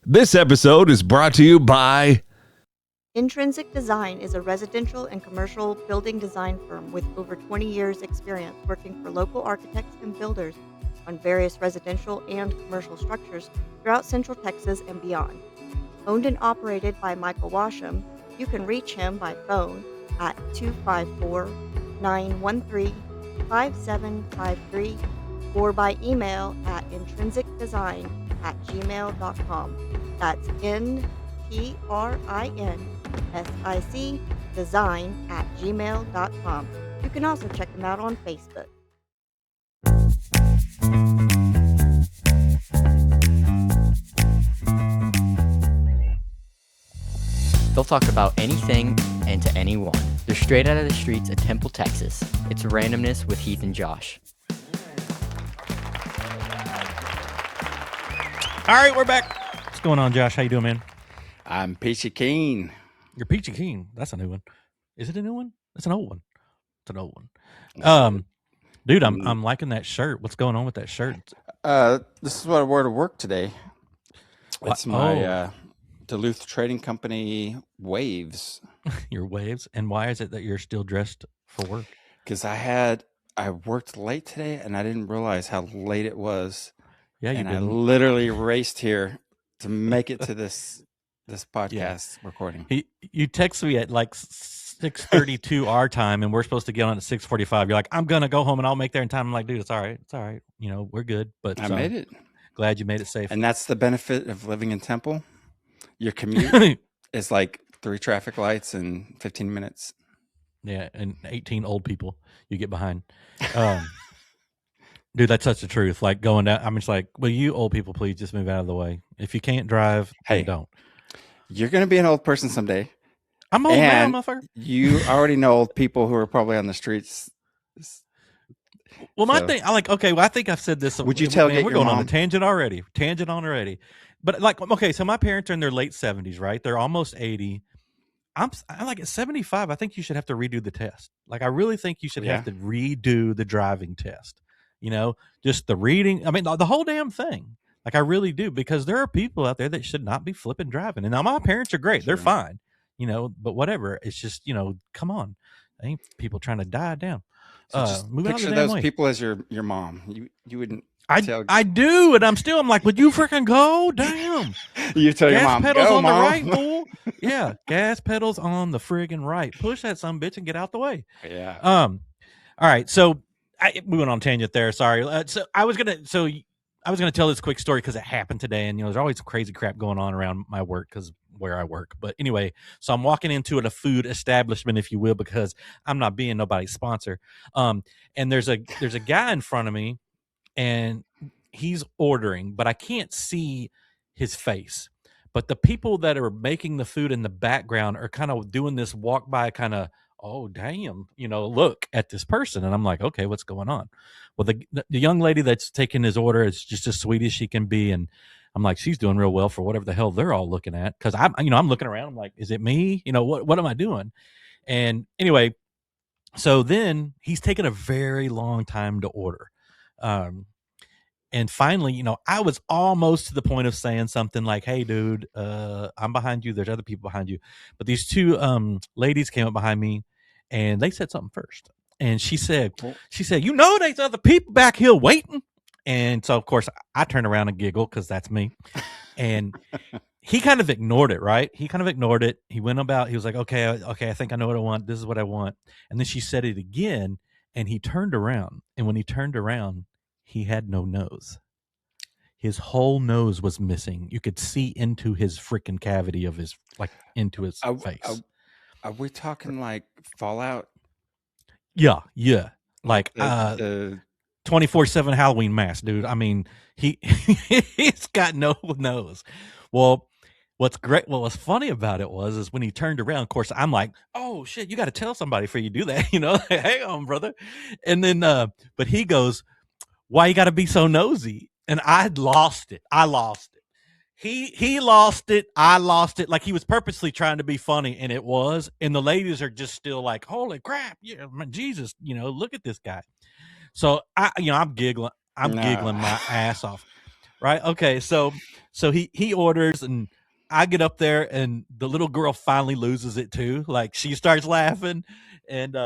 This episode is brought to you by Intrinsic Design is a residential and commercial building design firm with over 20 years experience working for local architects and builders on various residential and commercial structures throughout Central Texas and beyond. Owned and operated by Michael Washam, you can reach him by phone at 254-913-5753 or by email at intrinsicdesign@gmail.com. That's NTRINSIC design@gmail.com. You can also check them out on Facebook. They'll talk about anything and to anyone. They're straight out of the streets of Temple, Texas. It's Randomness with Heath and Josh. All right, we're back. What's going on, Josh? How you doing, man? I'm Peachy Keen. You're Peachy Keen. That's a new one. Is it a new one? That's an old one. It's an old one. Dude, I'm liking that shirt. What's going on with that shirt? This is what I wore to work today. It's my Duluth Trading Company Waves. Your Waves. And why is it that you're still dressed for work? Because I worked late today and I didn't realize how late it was. Yeah, and I literally raced here to make it to this podcast recording. You text me at like 6:32 our time, and we're supposed to get on at 6:45. You're like, I'm gonna go home and I'll make there in time. I'm like, dude, it's all right. It's all right. You know, we're good. But I made it. Glad you made it safe. And that's the benefit of living in Temple. Your commute is like 3 traffic lights in 15 minutes. Yeah, and 18 old people you get behind. Dude, that's such the truth. Like going down, I'm just like, will you old people please just move out of the way? If you can't drive, hey, don't. You're going to be an old person someday. I'm old now, motherfucker. You already know old people who are probably on the streets. Well, my thing, I think I've said this. Would you tell we're going on a tangent already. But like, okay, so my parents are in their late 70s, right? They're almost 80. I'm like at 75. I think you should have to redo the test. Like, I really think you should have to redo the driving test. You know, just the reading. I mean, the whole damn thing. Like, I really do, because there are people out there that should not be flipping driving. And now my parents are great. Sure. They're fine, you know, but whatever. It's just, you know, come on. Ain't people trying to die down. So just picture those people as your mom. You wouldn't. I do, and I'm like, would you freaking go? Damn. You tell your mom, gas pedals go, on Mom. the right, fool. Yeah, gas pedals on the friggin' right. Push that son bitch and get out the way. Yeah. All right. So we went on a tangent there. Sorry. So I was gonna tell this quick story because it happened today, and you know, there's always crazy crap going on around my work because where I work. But anyway, so I'm walking into a food establishment, if you will, because I'm not being nobody's sponsor. And there's a guy in front of me, and he's ordering, but I can't see his face. But the people that are making the food in the background are kind of doing this walk by kind of, oh, damn, you know, look at this person. And I'm like, okay, what's going on? Well, the young lady that's taking his order is just as sweet as she can be. And I'm like, she's doing real well for whatever the hell they're all looking at. Cause I'm looking around. I'm like, is it me? You know, what am I doing? And anyway, so then he's taking a very long time to order. And finally, you know, I was almost to the point of saying something like, hey, dude, I'm behind you. There's other people behind you. But these two ladies came up behind me, and they said something first. And she said, you know, there's other people back here waiting. And so, of course, I turned around and giggled because that's me. And he kind of ignored it, right? He kind of ignored it. He went about, he was like, okay, I think I know what I want. This is what I want. And then she said it again, and he turned around. And when he turned around, he had no nose. His whole nose was missing. You could see into his freaking cavity of his, like, into his face. Are we talking like Fallout? Yeah. Like the 24/7 Halloween mask, dude. I mean, he's got no nose. Well, what's funny about it is when he turned around, of course, I'm like, oh shit, you got to tell somebody before you do that, you know? Hang on, brother. And then, but he goes, why you got to be so nosy? And I lost it. He lost it. I lost it. Like he was purposely trying to be funny, and it was. And the ladies are just still like, holy crap, yeah, Jesus, you know, look at this guy. So I'm giggling my ass off. right? Okay, so he orders, and I get up there, and the little girl finally loses it too. Like she starts laughing, and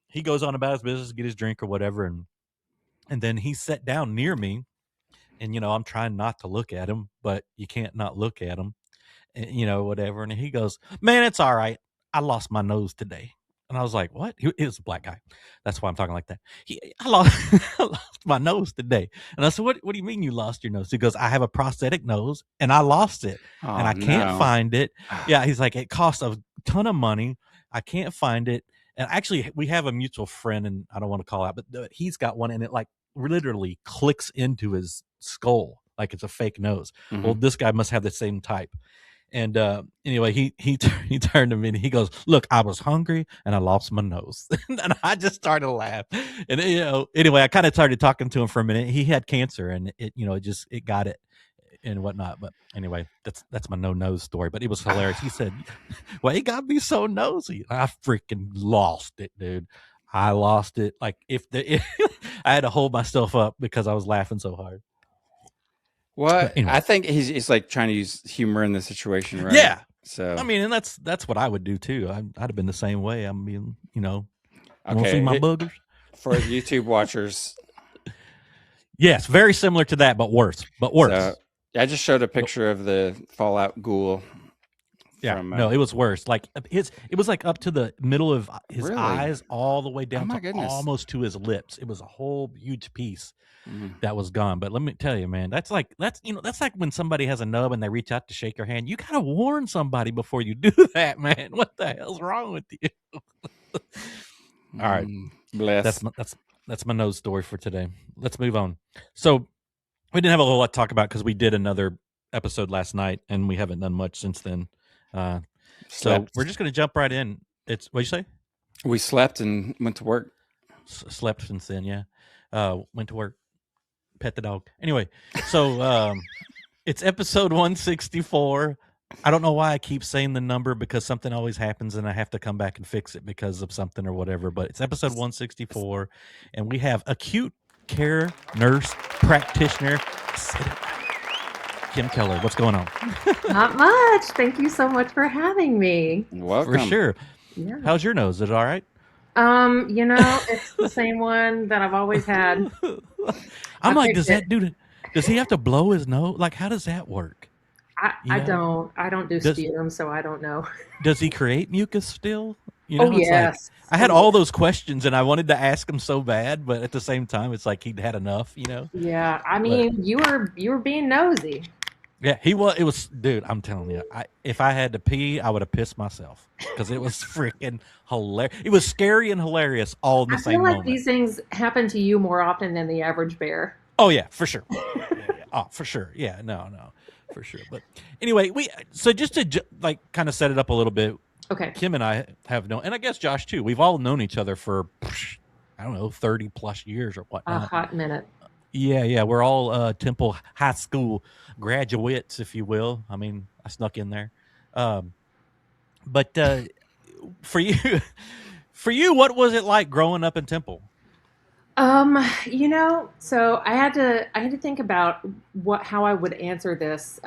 he goes on about his business, get his drink or whatever, and then he sat down near me, and I'm trying not to look at him, but you can't not look at him, and, whatever. And he goes, "Man, it's all right. I lost my nose today." And I was like, "What?" He was a black guy. That's why I'm talking like that. I lost, I lost my nose today. And I said, "What do you mean you lost your nose?" He goes, "I have a prosthetic nose, and I lost it, and Oh I can't no. find it." Yeah, he's like, "It costs a ton of money. I can't find it." And actually, we have a mutual friend, and I don't want to call out, but he's got one, and it like literally clicks into his skull like it's a fake nose. Well, Mhm. this guy must have the same type. And anyway, he turned to me and he goes, "Look, I was hungry and I lost my nose." And I just started to laugh. And anyway, I kind of started talking to him for a minute. He had cancer, and it got it and whatnot. But anyway, that's my no nose story. But it was hilarious. He said, "Well, he got me so nosy." I freaking lost it, dude. I lost it. Like I had to hold myself up because I was laughing so hard. Well, But anyway, I think he's like trying to use humor in the situation, right? yeah. So I mean, and that's what I would do too. I'd have been the same way. I mean, you want to see okay, my boogers? for YouTube watchers. Yes, very similar to that, but worse. But worse. So I just showed a picture of the Fallout ghoul. Yeah, From, no, it was worse. Like it was like up to the middle of his Really? eyes, all the way down my to goodness. almost to his lips. It was a whole huge piece Mhm. that was gone. But let me tell you, man, that's like when somebody has a nub and they reach out to shake your hand. You gotta warn somebody before you do that, man. What the hell's wrong with you? All right. Bless. That's my nose story for today. Let's move on. So we didn't have a whole lot to talk about because we did another episode last night and we haven't done much since then. So Slept. we're just going to jump right in. What'd you say? We slept and went to work. Slept since then, yeah. Went to work, pet the dog. Anyway, so it's episode 164. I don't know why I keep saying the number because something always happens and I have to come back and fix it because of something or whatever. But it's episode 164, and we have acute care nurse practitioner Kim Keller. What's going on? Not much. Thank you so much for having me. Welcome. For sure. Yeah. How's your nose? Is it all right? It's the same one that I've always had. I'm like, picked does he have to blow his nose? Like, how does that work? I don't do sputum, so I don't know. Does he create mucus still? Oh, it's yes. Like, I had all those questions and I wanted to ask him so bad, but at the same time, it's like he'd had enough, Yeah, I mean, you were being nosy. Yeah, he was. It was, dude. I'm telling you, if I had to pee, I would have pissed myself because it was freaking hilarious. It was scary and hilarious all in the same moment. I feel like these things happen to you more often than the average bear. Oh yeah, for sure. Yeah. Oh, for sure. Yeah, no, for sure. But anyway, so just to like kind of set it up a little bit. Okay. Kim and I have known, and I guess Josh too. We've all known each other for 30 plus years or whatnot. A hot minute. Yeah. We're all Temple High School graduates, if you will. I mean, I snuck in there. But for you, what was it like growing up in Temple? So I had to think about how I would answer this.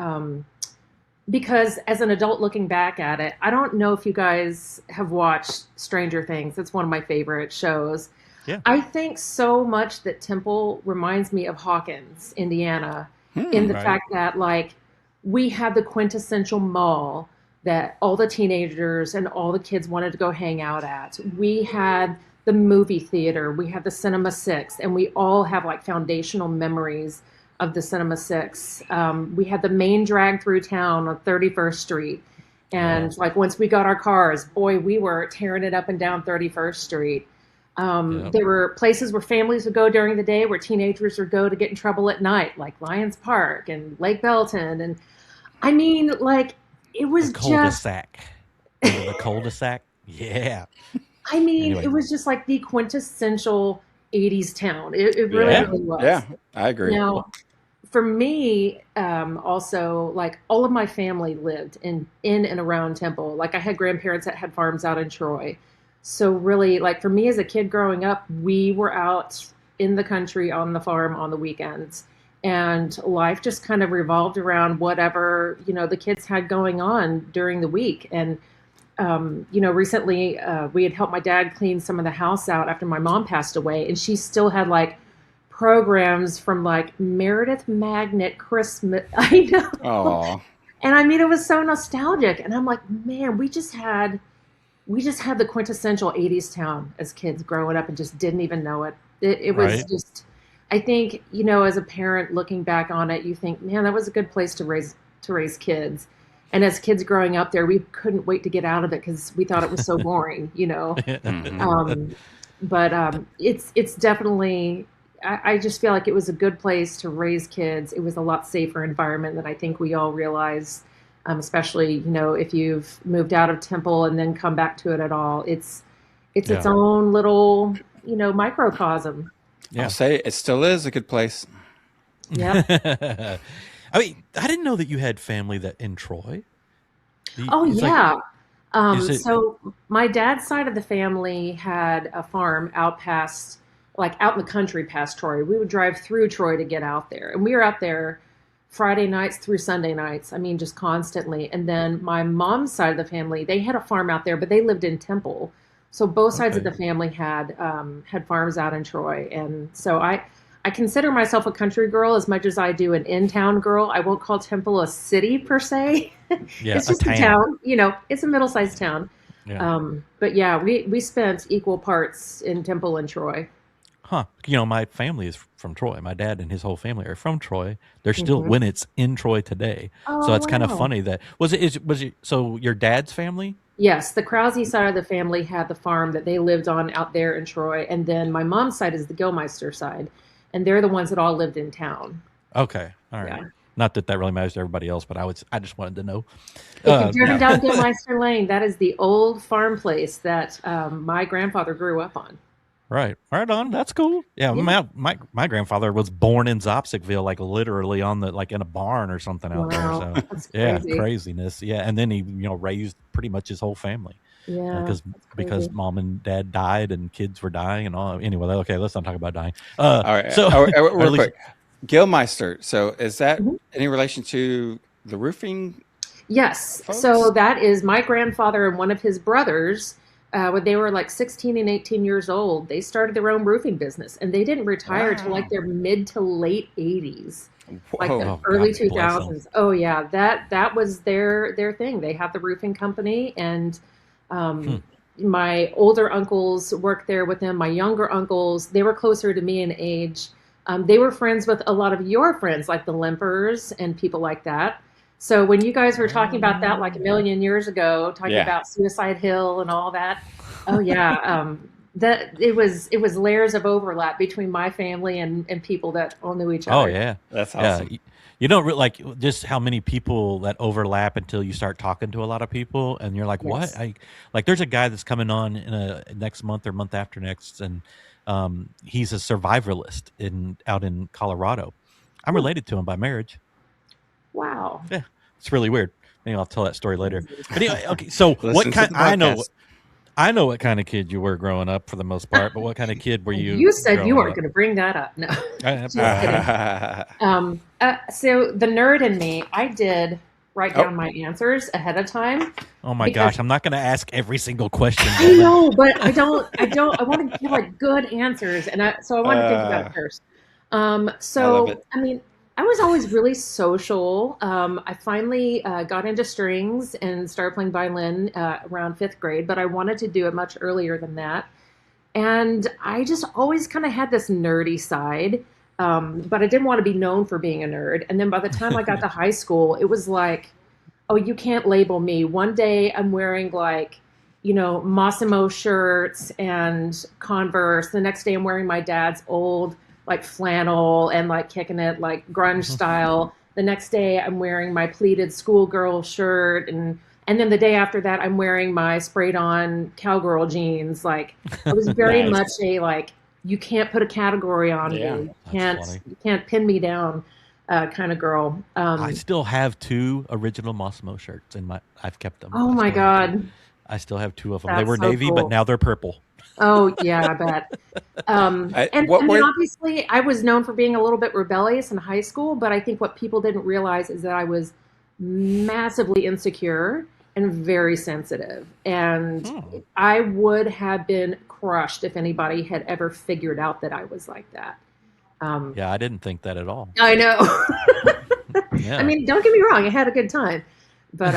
Because as an adult looking back at it, I don't know if you guys have watched Stranger Things. It's one of my favorite shows. Yeah. I think so much that Temple reminds me of Hawkins, Indiana, in the fact that like we had the quintessential mall that all the teenagers and all the kids wanted to go hang out at. We had the movie theater, we had the Cinema 6, and we all have like foundational memories of the Cinema 6. We had the main drag through town on 31st Street. And like once we got our cars, boy, we were tearing it up and down 31st Street. There were places where families would go during the day where teenagers would go to get in trouble at night, like Lions Park and Lake Belton. And I mean, like, it was the cul-de-sac. The cul-de-sac? Yeah. I mean, It was just like the quintessential 80s town. It really was. Yeah, I agree. Now, for me, also, like all of my family lived in and around Temple. Like I had grandparents that had farms out in Troy. So really, like for me as a kid growing up, we were out in the country on the farm on the weekends. and life just kind of revolved around whatever, the kids had going on during the week. And recently we had helped my dad clean some of the house out after my mom passed away, and she still had like programs from like Meredith Magnet Christmas. I know. Oh, And I mean, it was so nostalgic. And I'm like, man, we just had the quintessential 80s town as kids growing up and just didn't even know it. It was Right. just, I think, as a parent looking back on it, you think, man, that was a good place to raise kids. And as kids growing up there, we couldn't wait to get out of it because we thought it was so boring, mhm. But it's definitely, I just feel like it was a good place to raise kids. It was a lot safer environment than I think we all realize, especially, if you've moved out of Temple and then come back to it at all. It's its Yeah. own little, microcosm. Yeah. I'll say it still is a good place. Yeah. I mean, I didn't know that you had family that in Troy. Oh, It's like- yeah. is it- So my dad's side of the family had a farm out in the country past Troy. We would drive through Troy to get out there. And we were out there Friday nights through Sunday nights. I mean, just constantly. And then my mom's side of the family, they had a farm out there, but they lived in Temple. So both sides of Okay. the family had farms out in Troy. And so I consider myself a country girl as much as I do an in-town girl. I won't call Temple a city per se. Yeah, It's just a town. It's a middle-sized town. Yeah. But yeah, we spent equal parts in Temple and Troy. Huh. My family is from Troy. My dad and his whole family are from Troy. They're still Mhm. when it's in Troy today. Oh, So it's kind of wow. funny that was it so your dad's family? Yes, the Krause side of the family had the farm that they lived on out there in Troy, and then my mom's side is the Gilmeister side, and they're the ones that all lived in town. Okay. All right. Yeah. Not that really matters to everybody else, but I just wanted to know. If you've driven Yeah. down Gilmeister Lane, that is the old farm place that my grandfather grew up on. Right. Right on. That's cool. Yeah. Yeah. My grandfather was born in Zopsicville, like literally on in a barn or something out there. Wow, So that's yeah, crazy. craziness. Yeah. And then he, raised pretty much his whole family. Yeah, Because that's because crazy. mom and dad died and kids were dying and all. Anyway, okay, let's not talk about dying. All right. So Real at least- quick. Gilmeister. So is that Mhm. any relation to the roofing? Yes. Folks? So that is my grandfather and one of his brothers. When they were like 16 and 18 years old, they started their own roofing business, and they didn't retire till like their mid to late 80s, like Whoa. the Oh, early God bless 2000s. Oh yeah, that was their thing. They had the roofing company, and my older uncles worked there with them. My younger uncles, they were closer to me in age. They were friends with a lot of your friends, like the Limpers and people like that. So when you guys were talking about that like a million years ago, talking Yeah. about Suicide Hill and all that, oh yeah, that it was layers of overlap between my family and people that all knew each oh other. yeah. That's Yeah. awesome. You don't like just how many people that overlap until you start talking to a lot of people and you're like, Yes. what? Like there's a guy that's coming on in next month or month after next, and he's a survivalist out in Colorado. I'm related to him by marriage. Wow. Yeah, it's really weird. Maybe I'll tell that story later. But anyway, okay. So Listen what to kind? the I know what kind of kid you were growing up for the most part. But what kind of kid were you? You said you growing weren't up? going to bring that up. No. I- Just kidding. So the nerd in me, I did write down my answers ahead of time. Oh my Because- gosh, I'm not going to ask every single question. I know, but I don't. I want to give like good answers, and so I want to think about it first. I love it. I mean, I was always really social. I finally got into strings and started playing violin around 5th grade, but I wanted to do it much earlier than that. And I just always kind of had this nerdy side, but I didn't want to be known for being a nerd. And then by the time I got to high school, it was like, oh, you can't label me. One day I'm wearing like, Massimo shirts and Converse. The next day I'm wearing my dad's old like flannel and like kicking it like grunge style. The next day I'm wearing my pleated schoolgirl shirt, and then the day after that I'm wearing my sprayed on cowgirl jeans. Like I was very Nice. much a like, you can't put a category on Yeah, me. that's funny. You can't pin me down kind of girl. I still have 2 original Massimo shirts I've kept them. Oh my God. I still have 2 of them. They That's were so navy, cool. but now they're purple. Oh yeah, I bet. And what I mean, were obviously, I was known for being a little bit rebellious in high school, but I think what people didn't realize is that I was massively insecure and very sensitive. And I would have been crushed if anybody had ever figured out that I was like that. Yeah, I didn't think that at all. I know. Yeah. I mean, don't get me wrong, I had a good time. But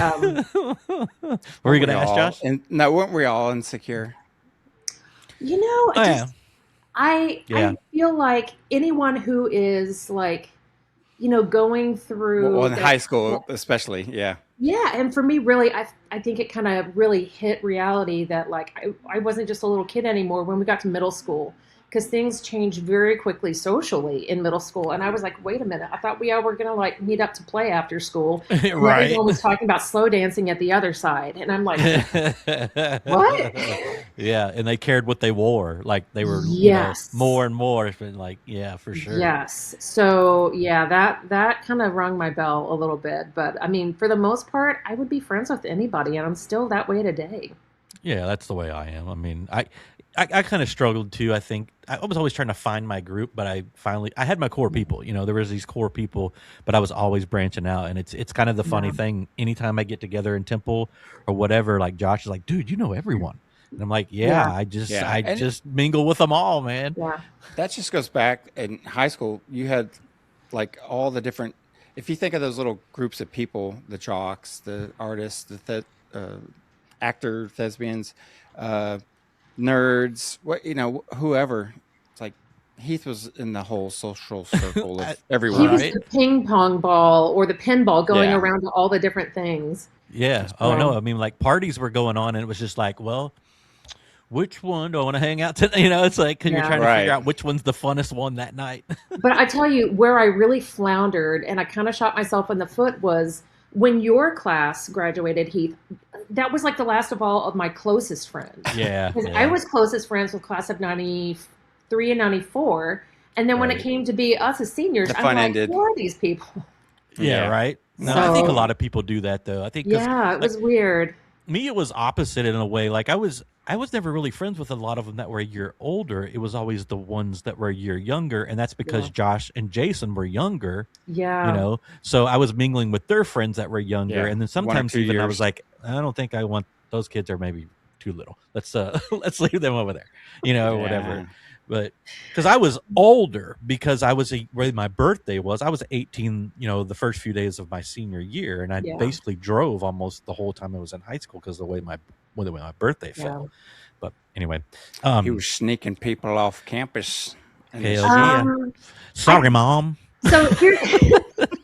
were you going to ask Josh? No, weren't we all insecure? you know, Oh, just I Yeah. feel like anyone who is like, going through Well, in that- high school, especially, yeah. Yeah, and for me, really, I think it kind of really hit reality that like I wasn't just a little kid anymore when we got to middle school, because things changed very quickly socially in middle school, and I was like, wait a minute, I thought we all were gonna like meet up to play after school. And Right. everyone was talking about slow dancing at the other side, and I'm like, what? Yeah, and they cared what they wore. Like they were, Yes. more and more. It's been like, yeah, for sure. Yes. So yeah, that kind of rung my bell a little bit, but I mean, for the most part, I would be friends with anybody, and I'm still that way today. Yeah, that's the way I am. I mean, I kind of struggled too. I think I was always trying to find my group, but I had my core people. There was these core people, but I was always branching out. And it's kind of the funny thing. Anytime I get together in Temple or whatever, like Josh is like, dude, you know everyone. And I'm like, I just mingle with them all, man. Yeah. That just goes back in high school. You had like all the different, if you think of those little groups of people, the jocks, the artists, the actor, thespians, nerds, whoever. It's like Heath was in the whole social circle of everyone. He was the ping pong ball or the pinball going Yeah. around to all the different things. Yeah. Oh no. I mean, like parties were going on, and it was just like, well, which one do I want to hang out to? It's like because you're trying to figure out which one's the funnest one that night. But I tell you, where I really floundered and I kind of shot myself in the foot was when your class graduated, Heath. That was like the last of all of my closest friends. Yeah. Because I was closest friends with class of 93 and 94. And then when it came to be us as seniors, The I'm fun like, ended. who are these people? Yeah. Right. No, I think a lot of people do that though. I think Yeah, it was weird. me, it was opposite in a way. Like I was never really friends with a lot of them that were a year older. It was always the ones that were a year younger, and that's because Josh and Jason were younger. Yeah. So I was mingling with their friends that were younger, Yeah, and then 1 or sometimes 2 even I years. was like, I don't think I want those kids are maybe too little. Let's let's leave them over there, or whatever. But because I was older, because I was where my birthday was, I was 18, the first few days of my senior year, and I basically drove almost the whole time I was in high school because of the way my birthday fell. But anyway, He was sneaking people off campus. hell yeah. Sorry, Mom. So here,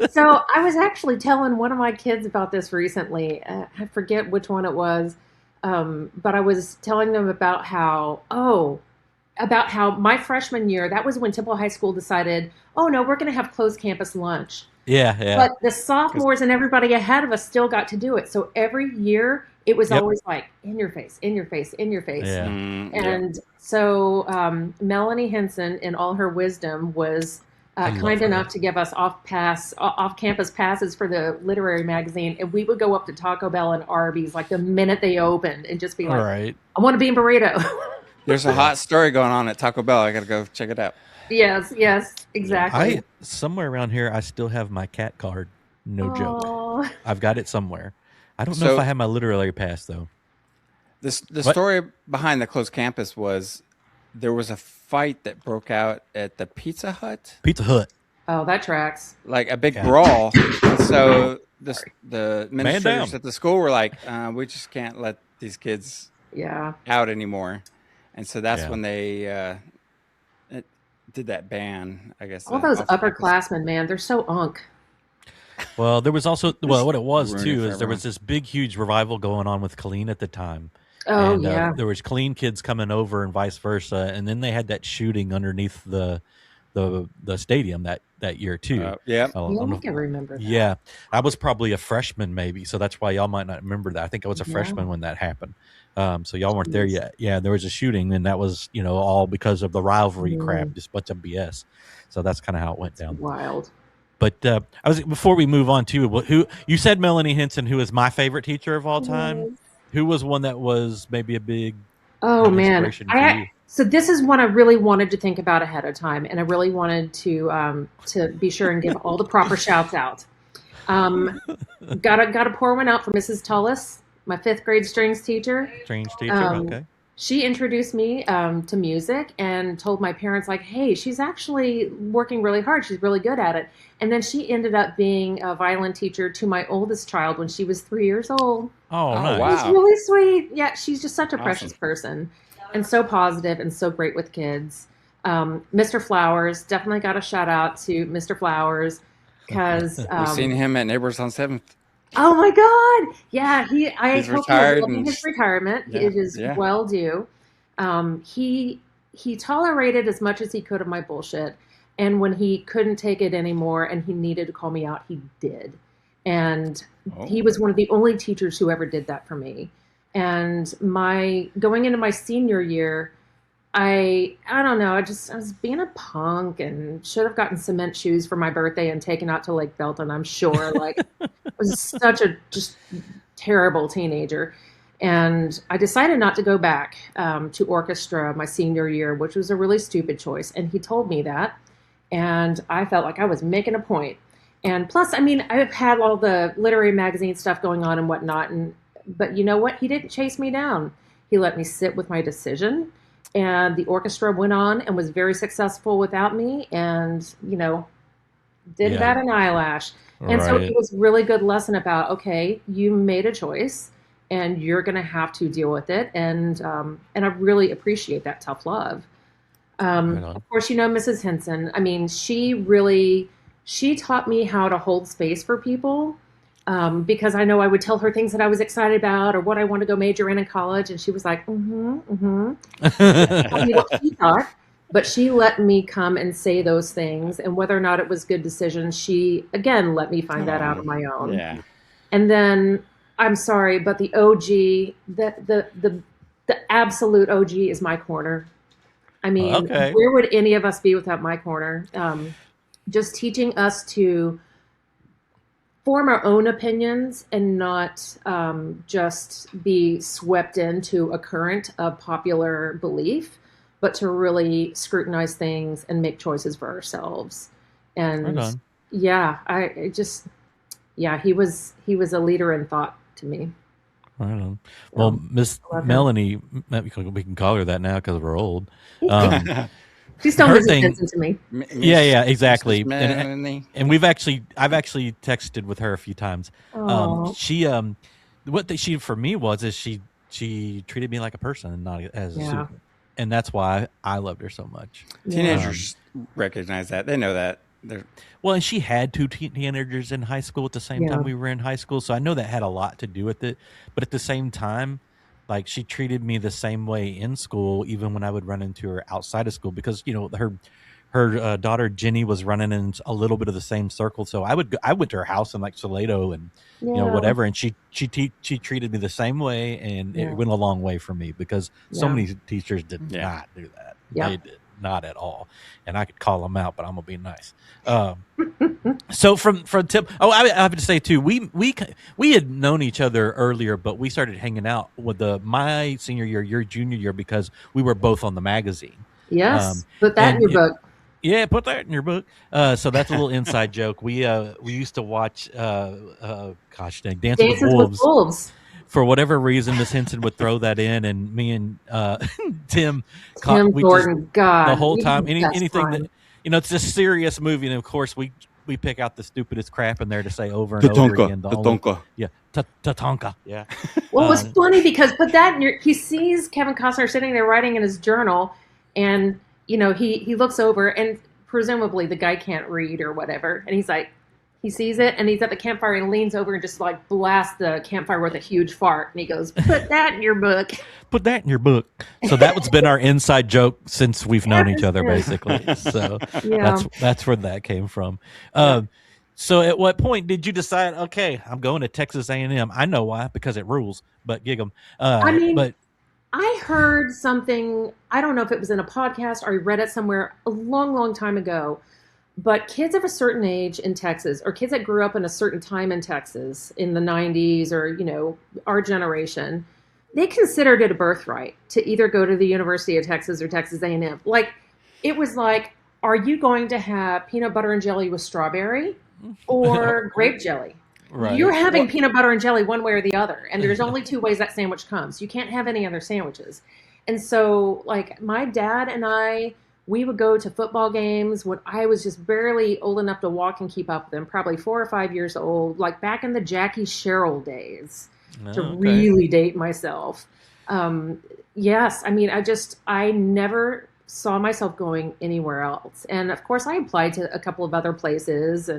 so I was actually telling one of my kids about this recently. I forget which one it was, but I was telling them about how my freshman year, that was when Temple High School decided, oh no, we're going to have closed campus lunch. Yeah. But the sophomores and everybody ahead of us still got to do it. So every year it was always like in your face, in your face, in your face. Yeah. And so Melanie Henson, in all her wisdom, was kind enough to give us off-campus passes for the literary magazine, and we would go up to Taco Bell and Arby's like the minute they opened, and just be like, right. "I want a bean burrito." There's a hot story going on at Taco Bell. I got to go check it out. Yes, exactly. Somewhere around here, I still have my cat card. No joke. Aw. I've got it somewhere. I don't know if I have my literary pass though. The story behind the closed campus was there was a fight that broke out at the Pizza Hut. Pizza Hut. Oh, that tracks. Like a big brawl. And so the administrators at the school were like, we just can't let these kids out anymore. And so that's when they did that ban, I guess. All those upperclassmen, man, they're so unk. Well, there was also, what it was too is there was this big, huge revival going on with Colleen at the time. Oh, and, yeah. There was Colleen kids coming over and vice versa. And then they had that shooting underneath the stadium that year too. I can remember that. Yeah. I was probably a freshman maybe. So that's why y'all might not remember that. I think I was a freshman when that happened. So y'all weren't there yet. Yeah. There was a shooting, and that was, all because of the rivalry crap, just bunch of BS. So that's kind of how it went down. Wild. But before we move on to who you said Melanie Henson, who is my favorite teacher of all time. Who was one that was maybe a big Oh man, inspiration for you? So this is one I really wanted to think about ahead of time, and I really wanted to be sure and give all the proper shouts out. Gotta pour one out for Mrs. Tullis, my 5th grade strings teacher. Strings teacher, okay. She introduced me to music and told my parents, like, hey, she's actually working really hard. She's really good at it. And then she ended up being a violin teacher to my oldest child when she was 3 years old. Oh, nice. Wow. It's really sweet. Yeah, she's just such a precious person and so positive and so great with kids. Mr. Flowers, definitely got a shout out to Mr. Flowers because we've seen him at Neighbors on 7th. Oh my God! Yeah, he's retired. His retirement. Yeah, it is well due. He tolerated as much as he could of my bullshit, and when he couldn't take it anymore and he needed to call me out, he did. And he was one of the only teachers who ever did that for me. And going into my senior year, I don't know. I was being a punk and should have gotten cement shoes for my birthday and taken out to Lake Belton. I'm sure. Like, I was such a just terrible teenager, and I decided not to go back to orchestra my senior year, which was a really stupid choice. And he told me that, and I felt like I was making a point. And plus, I mean, I've had all the literary magazine stuff going on and whatnot, but you know what? He didn't chase me down. He let me sit with my decision. And the orchestra went on and was very successful without me, and didn't bat an eyelash. And so it was a really good lesson about, okay, you made a choice, and you're going to have to deal with it. And I really appreciate that tough love. Of course, Mrs. Henson. I mean, she taught me how to hold space for people. Because I know I would tell her things that I was excited about or what I want to go major in college. And she was like, Tell me what she thought. But she let me come and say those things. And whether or not it was good decisions, she, again, let me find that out on my own. Yeah. And then, I'm sorry, but the OG, the absolute OG is my corner. I mean, where would any of us be without my corner? Just teaching us to form our own opinions and not just be swept into a current of popular belief, but to really scrutinize things and make choices for ourselves. And he was a leader in thought to me. Right on. Well, Miss Melanie, we can call her that now because we're old. She's still listening to me. Yeah, exactly. And I've actually texted with her a few times. She for me is she treated me like a person and not as a student, and that's why I loved her so much. Teenagers recognize that; they know that. And she had 2 teenagers in high school at the same time we were in high school, so I know that had a lot to do with it. But at the same time, like, she treated me the same way in school, even when I would run into her outside of school, because her daughter Jenny was running in a little bit of the same circle. So I went to her house in like Salado and whatever, and she treated me the same way, and it went a long way for me because so many teachers did not do that. They did not at all, and I could call them out, but I'm gonna be nice. So from Tim, I have to say too, we had known each other earlier, but we started hanging out with my senior year, your junior year, because we were both on the magazine. Yes, put that in your book. Yeah, put that in your book. So that's a little inside joke. We used to watch Dancing with Wolves. For whatever reason, Miss Henson would throw that in, and me and Tim Gordon, the whole time. Anything that it's a serious movie, and of course we pick out the stupidest crap in there to say over and over again. Tatanka. Tatanka. Yeah. Well, it was funny because he sees Kevin Costner sitting there writing in his journal, and he looks over, and presumably the guy can't read or whatever, and he's like, he sees it, and he's at the campfire and leans over and just like blasts the campfire with a huge fart, and he goes, "Put that in your book." Put that in your book. So that's been our inside joke since we've known each other, basically. So that's where that came from. So at what point did you decide, okay, I'm going to Texas A&M? I know why, because it rules, but gig 'em. I heard something, I don't know if it was in a podcast or I read it somewhere a long, long time ago, but kids of a certain age in Texas, or kids that grew up in a certain time in Texas in the 90s, or, our generation, they considered it a birthright to either go to the University of Texas or Texas A&M. Like, it was like, are you going to have peanut butter and jelly with strawberry or grape jelly? Right. You're having peanut butter and jelly one way or the other. And there's only 2 ways that sandwich comes. You can't have any other sandwiches. And so, like, my dad and I, we would go to football games when I was just barely old enough to walk and keep up with them, probably 4 or 5 years old, like back in the Jackie Sherrill days, to really date myself. Yes, I mean, I never saw myself going anywhere else. And of course, I applied to a couple of other places,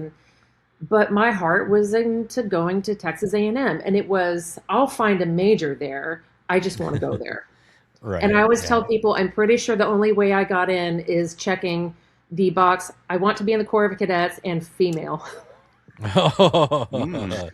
but my heart was into going to Texas A&M. And it was, I'll find a major there. I just want to go there. Right. And I always tell people, I'm pretty sure the only way I got in is checking the box, I want to be in the Corps of Cadets and female. I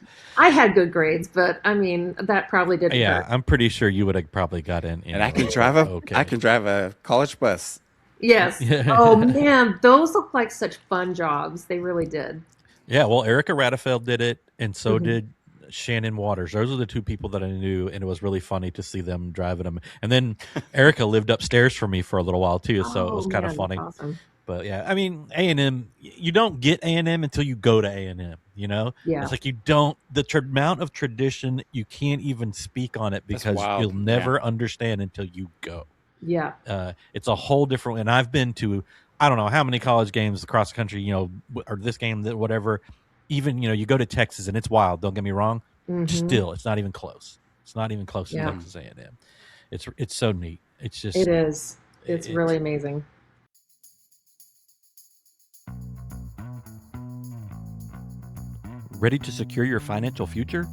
had good grades, but I mean, that probably didn't hurt. I'm pretty sure you would have probably got in. And I can drive a college bus. Yes. Oh man, those look like such fun jobs. They really did. Yeah, well, Erica Radefeld did it, and so did Shannon Waters. Those are the 2 people that I knew, and it was really funny to see them driving them. And then Erica lived upstairs from me for a little while too, so it was kind of funny. Awesome. But yeah, I mean, A&M, you don't get A&M until you go to A&M, you know? Yeah. It's like you don't, amount of tradition, you can't even speak on it because you'll never understand until you go. Yeah. It's a whole different, and I've been to, I don't know how many college games across the country, you know, or this game, that whatever. Even, you know, you go to Texas and it's wild. Don't get me wrong. Still, it's not even close. It's not even close to Texas A&M. It's so neat. It's just. It is. It's really amazing. Ready to secure your financial future?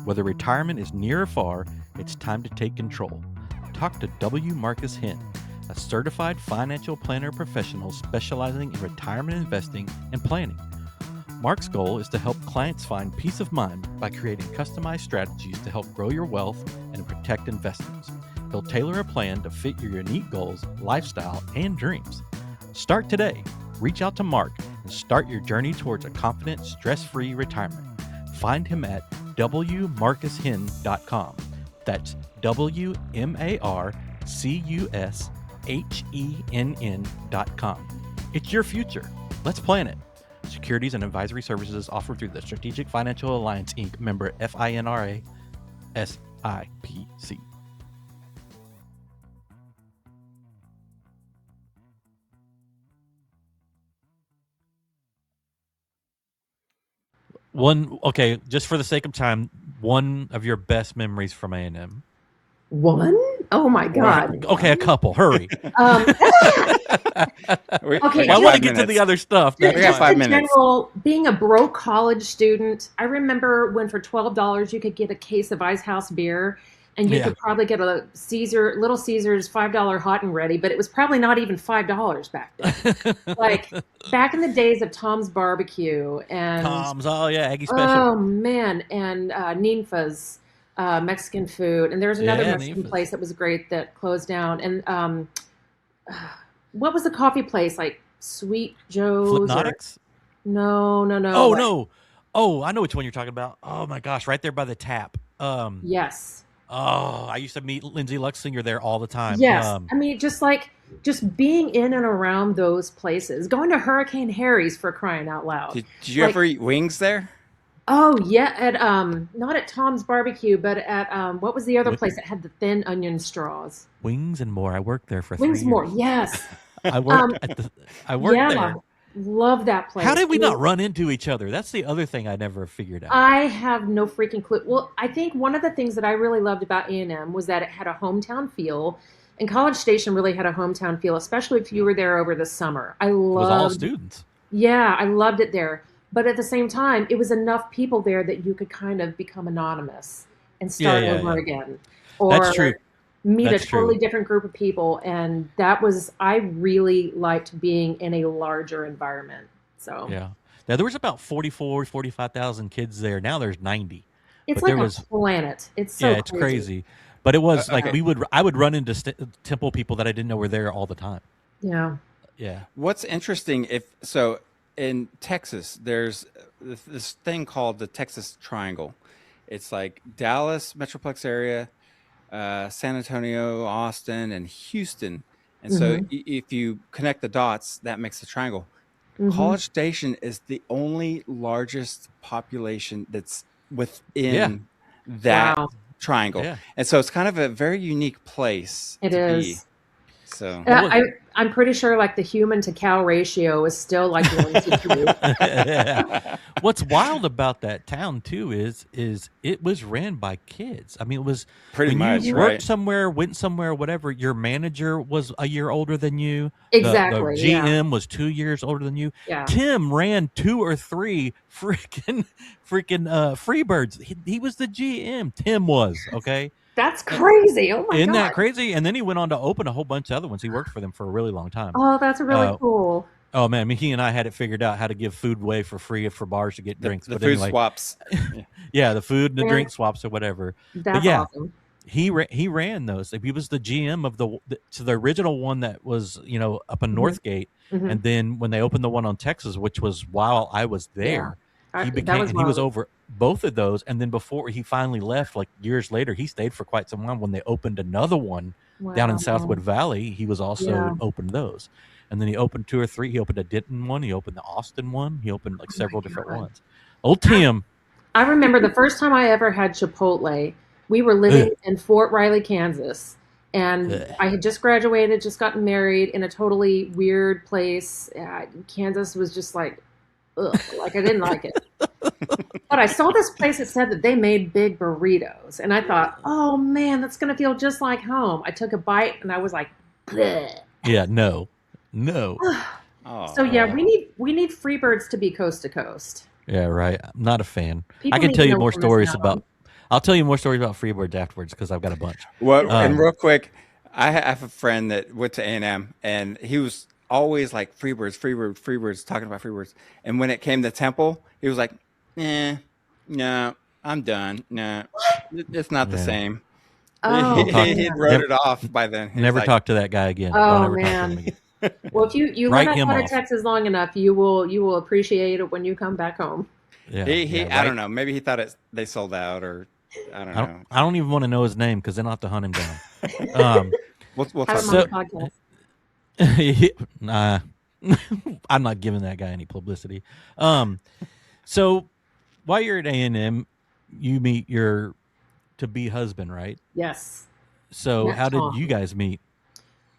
Whether retirement is near or far, it's time to take control. Talk to W. Marcus Hinn, a certified financial planner professional specializing in retirement investing and planning. Mark's goal is to help clients find peace of mind by creating customized strategies to help grow your wealth and protect investments. He'll tailor a plan to fit your unique goals, lifestyle, and dreams. Start today. Reach out to Mark and start your journey towards a confident, stress-free retirement. Find him at wmarcushenn.com. That's WMARCUSHENN.com. It's your future. Let's plan it. Securities and advisory services offered through the Strategic Financial Alliance, Inc., member FINRA, SIPC. Just for the sake of time, one of your best memories from A&M. One? Oh my God. Okay, a couple. Hurry. Okay, I want to get to the other stuff. We got 5 minutes. General, being a broke college student, I remember when for $12 you could get a case of Ice House beer, and you could probably get a Little Caesars $5 hot and ready, but it was probably not even $5 back then. Like back in the days of Tom's Barbecue and Tom's, Aggie Special. Oh man, and Ninfa's Mexican food, and there was another Mexican place that was great that closed down. And what was the coffee place, like Sweet Joe's? Flipnotics? No. Oh no! Oh, I know which one you're talking about. Oh my gosh, right there by the tap. Yes. Oh, I used to meet Lindsay Luxinger there all the time. Yes, I mean, just being in and around those places, going to Hurricane Harry's for crying out loud. Did you ever eat wings there? Oh yeah, at not at Tom's Barbecue, but at what was the other place that had the thin onion straws? Wings and More. I worked there for 3 years. Wings More, yes. I worked there. Love that place. How did we not run into each other? That's the other thing I never figured out. I have no freaking clue. Well, I think one of the things that I really loved about A&M was that it had a hometown feel, and College Station really had a hometown feel, especially if you were there over the summer. It was all students. Yeah, I loved it there. But at the same time, it was enough people there that you could kind of become anonymous and start over again. Or that's true. Meet a totally different group of people. And I really liked being in a larger environment. So yeah. Now there was about 45,000 kids there. Now there's 90. It's like a planet. It's so it's crazy. But it was like I would run into Temple people that I didn't know were there all the time. Yeah. Yeah. What's interesting in Texas, there's this thing called the Texas Triangle. It's like Dallas Metroplex area, San Antonio, Austin, and Houston. And so if you connect the dots, that makes a triangle. College Station is the only largest population that's within that triangle. Yeah. And so it's kind of a very unique place to be. So I'm pretty sure like the human to cow ratio is still like 1 to 2. What's wild about that town too is it was ran by kids. I mean, it was pretty much you worked somewhere, went somewhere, whatever. Your manager was a year older than you. Exactly. The GM was 2 years older than you. Yeah. Tim ran 2 or 3 freaking Freebirds. He was the GM. Tim was okay. That's crazy. Oh my God. Isn't that crazy? And then he went on to open a whole bunch of other ones. He worked for them for a really long time. Oh, that's really cool. Oh man, I mean, he and I had it figured out how to give food away for free for bars to get drinks. The food swaps. Yeah, the food and the drink swaps or whatever. That's awesome. He ran those. He was the GM of the original one that was up in Northgate, and then when they opened the one on Texas, which was while I was there. He was over both of those, and then before he finally left, like years later, he stayed for quite some time. When they opened another one down in Southwood Valley, he was also opened those, and then he opened 2 or 3. He opened a Denton one, he opened the Austin one, he opened like several different ones. Old Tim. I remember the first time I ever had Chipotle. We were living in Fort Riley, Kansas, and I had just graduated, just gotten married in a totally weird place. Kansas was just like. Ugh, like I didn't like it. But I saw this place that said that they made big burritos, and I thought, oh man, that's gonna feel just like home. I took a bite and I was like, bleh. Yeah, no. So yeah, we need Freebirds to be coast to coast. Yeah, right. I'm not a fan. I can tell you more stories about. I'll tell you more stories about Freebirds afterwards because I've got a bunch. Well, and real quick, I have a friend that went to A&M, and he was always like Freebirds, talking about Freebirds. And when it came to Temple, he was like, no, I'm done. No, it's not the same. Oh, he wrote it off by then. Never talk to that guy again. Oh man. Well, if you live outside of Texas long enough, you will appreciate it when you come back home. Yeah, I don't know. Maybe he thought they sold out, or I don't know. I don't even want to know his name because then I'll have to hunt him down. We'll talk about podcast. Nah, I'm not giving that guy any publicity. So while you're at A&M, you meet your to-be husband, right? Yes. So how did you guys meet?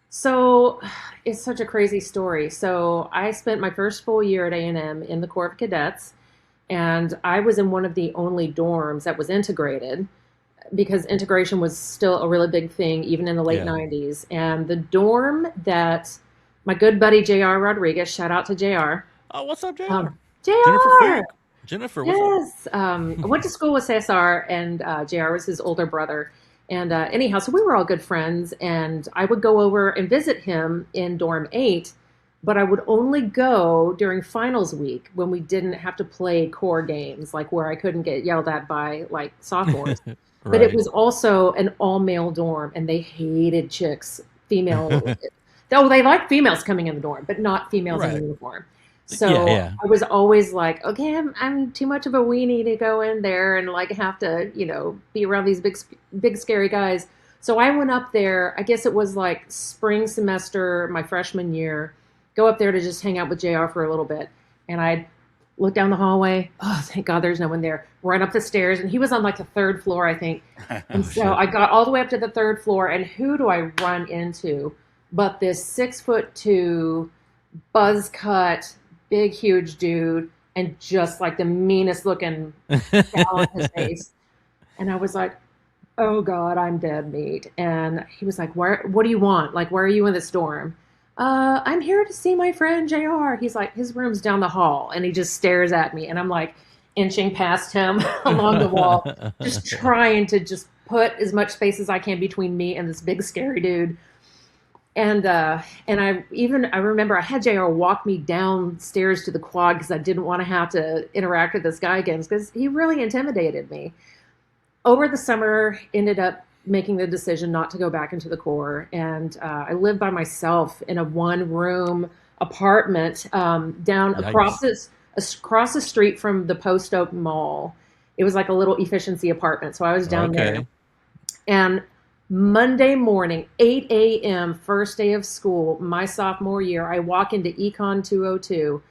So it's such a crazy story. So I spent my first full year at A&M in the Corps of Cadets, and I was in one of the only dorms that was integrated, because integration was still a really big thing, even in the late 90s. And the dorm that my good buddy, JR Rodriguez, shout out to JR. Oh, what's up, JR? JR! Jennifer, what's up? I went to school with Cesar, and JR was his older brother. And anyhow, so we were all good friends, and I would go over and visit him in dorm 8, but I would only go during finals week when we didn't have to play core games, like where I couldn't get yelled at by like sophomores. But it was also an all-male dorm, and they hated chicks, female. They liked females coming in the dorm, but not females in uniform. So I was always like, okay, I'm too much of a weenie to go in there and like have to, be around these big scary guys. So I went up there, I guess it was like spring semester, my freshman year, go up there to just hang out with JR for a little bit. And I'd look down the hallway. Oh, thank God there's no one there. Run up the stairs. And he was on like the 3rd floor, I think. And I got all the way up to the 3rd floor. And who do I run into but this 6'2", buzz cut, big, huge dude, and just like the meanest looking gal on his face. And I was like, oh God, I'm dead meat. And he was like, what do you want? Like, why are you in this dorm? I'm here to see my friend JR. He's like, his room's down the hall. And he just stares at me. And I'm like inching past him along the wall, just trying to just put as much space as I can between me and this big scary dude. And I remember I had JR walk me downstairs to the quad because I didn't want to have to interact with this guy again because he really intimidated me. Over the summer, ended up making the decision not to go back into the Corps. And I lived by myself in a 1-room apartment down across the street from the Post Oak Mall. It was like a little efficiency apartment. So I was down there. And Monday morning, 8 a.m., first day of school, my sophomore year, I walk into Econ 202,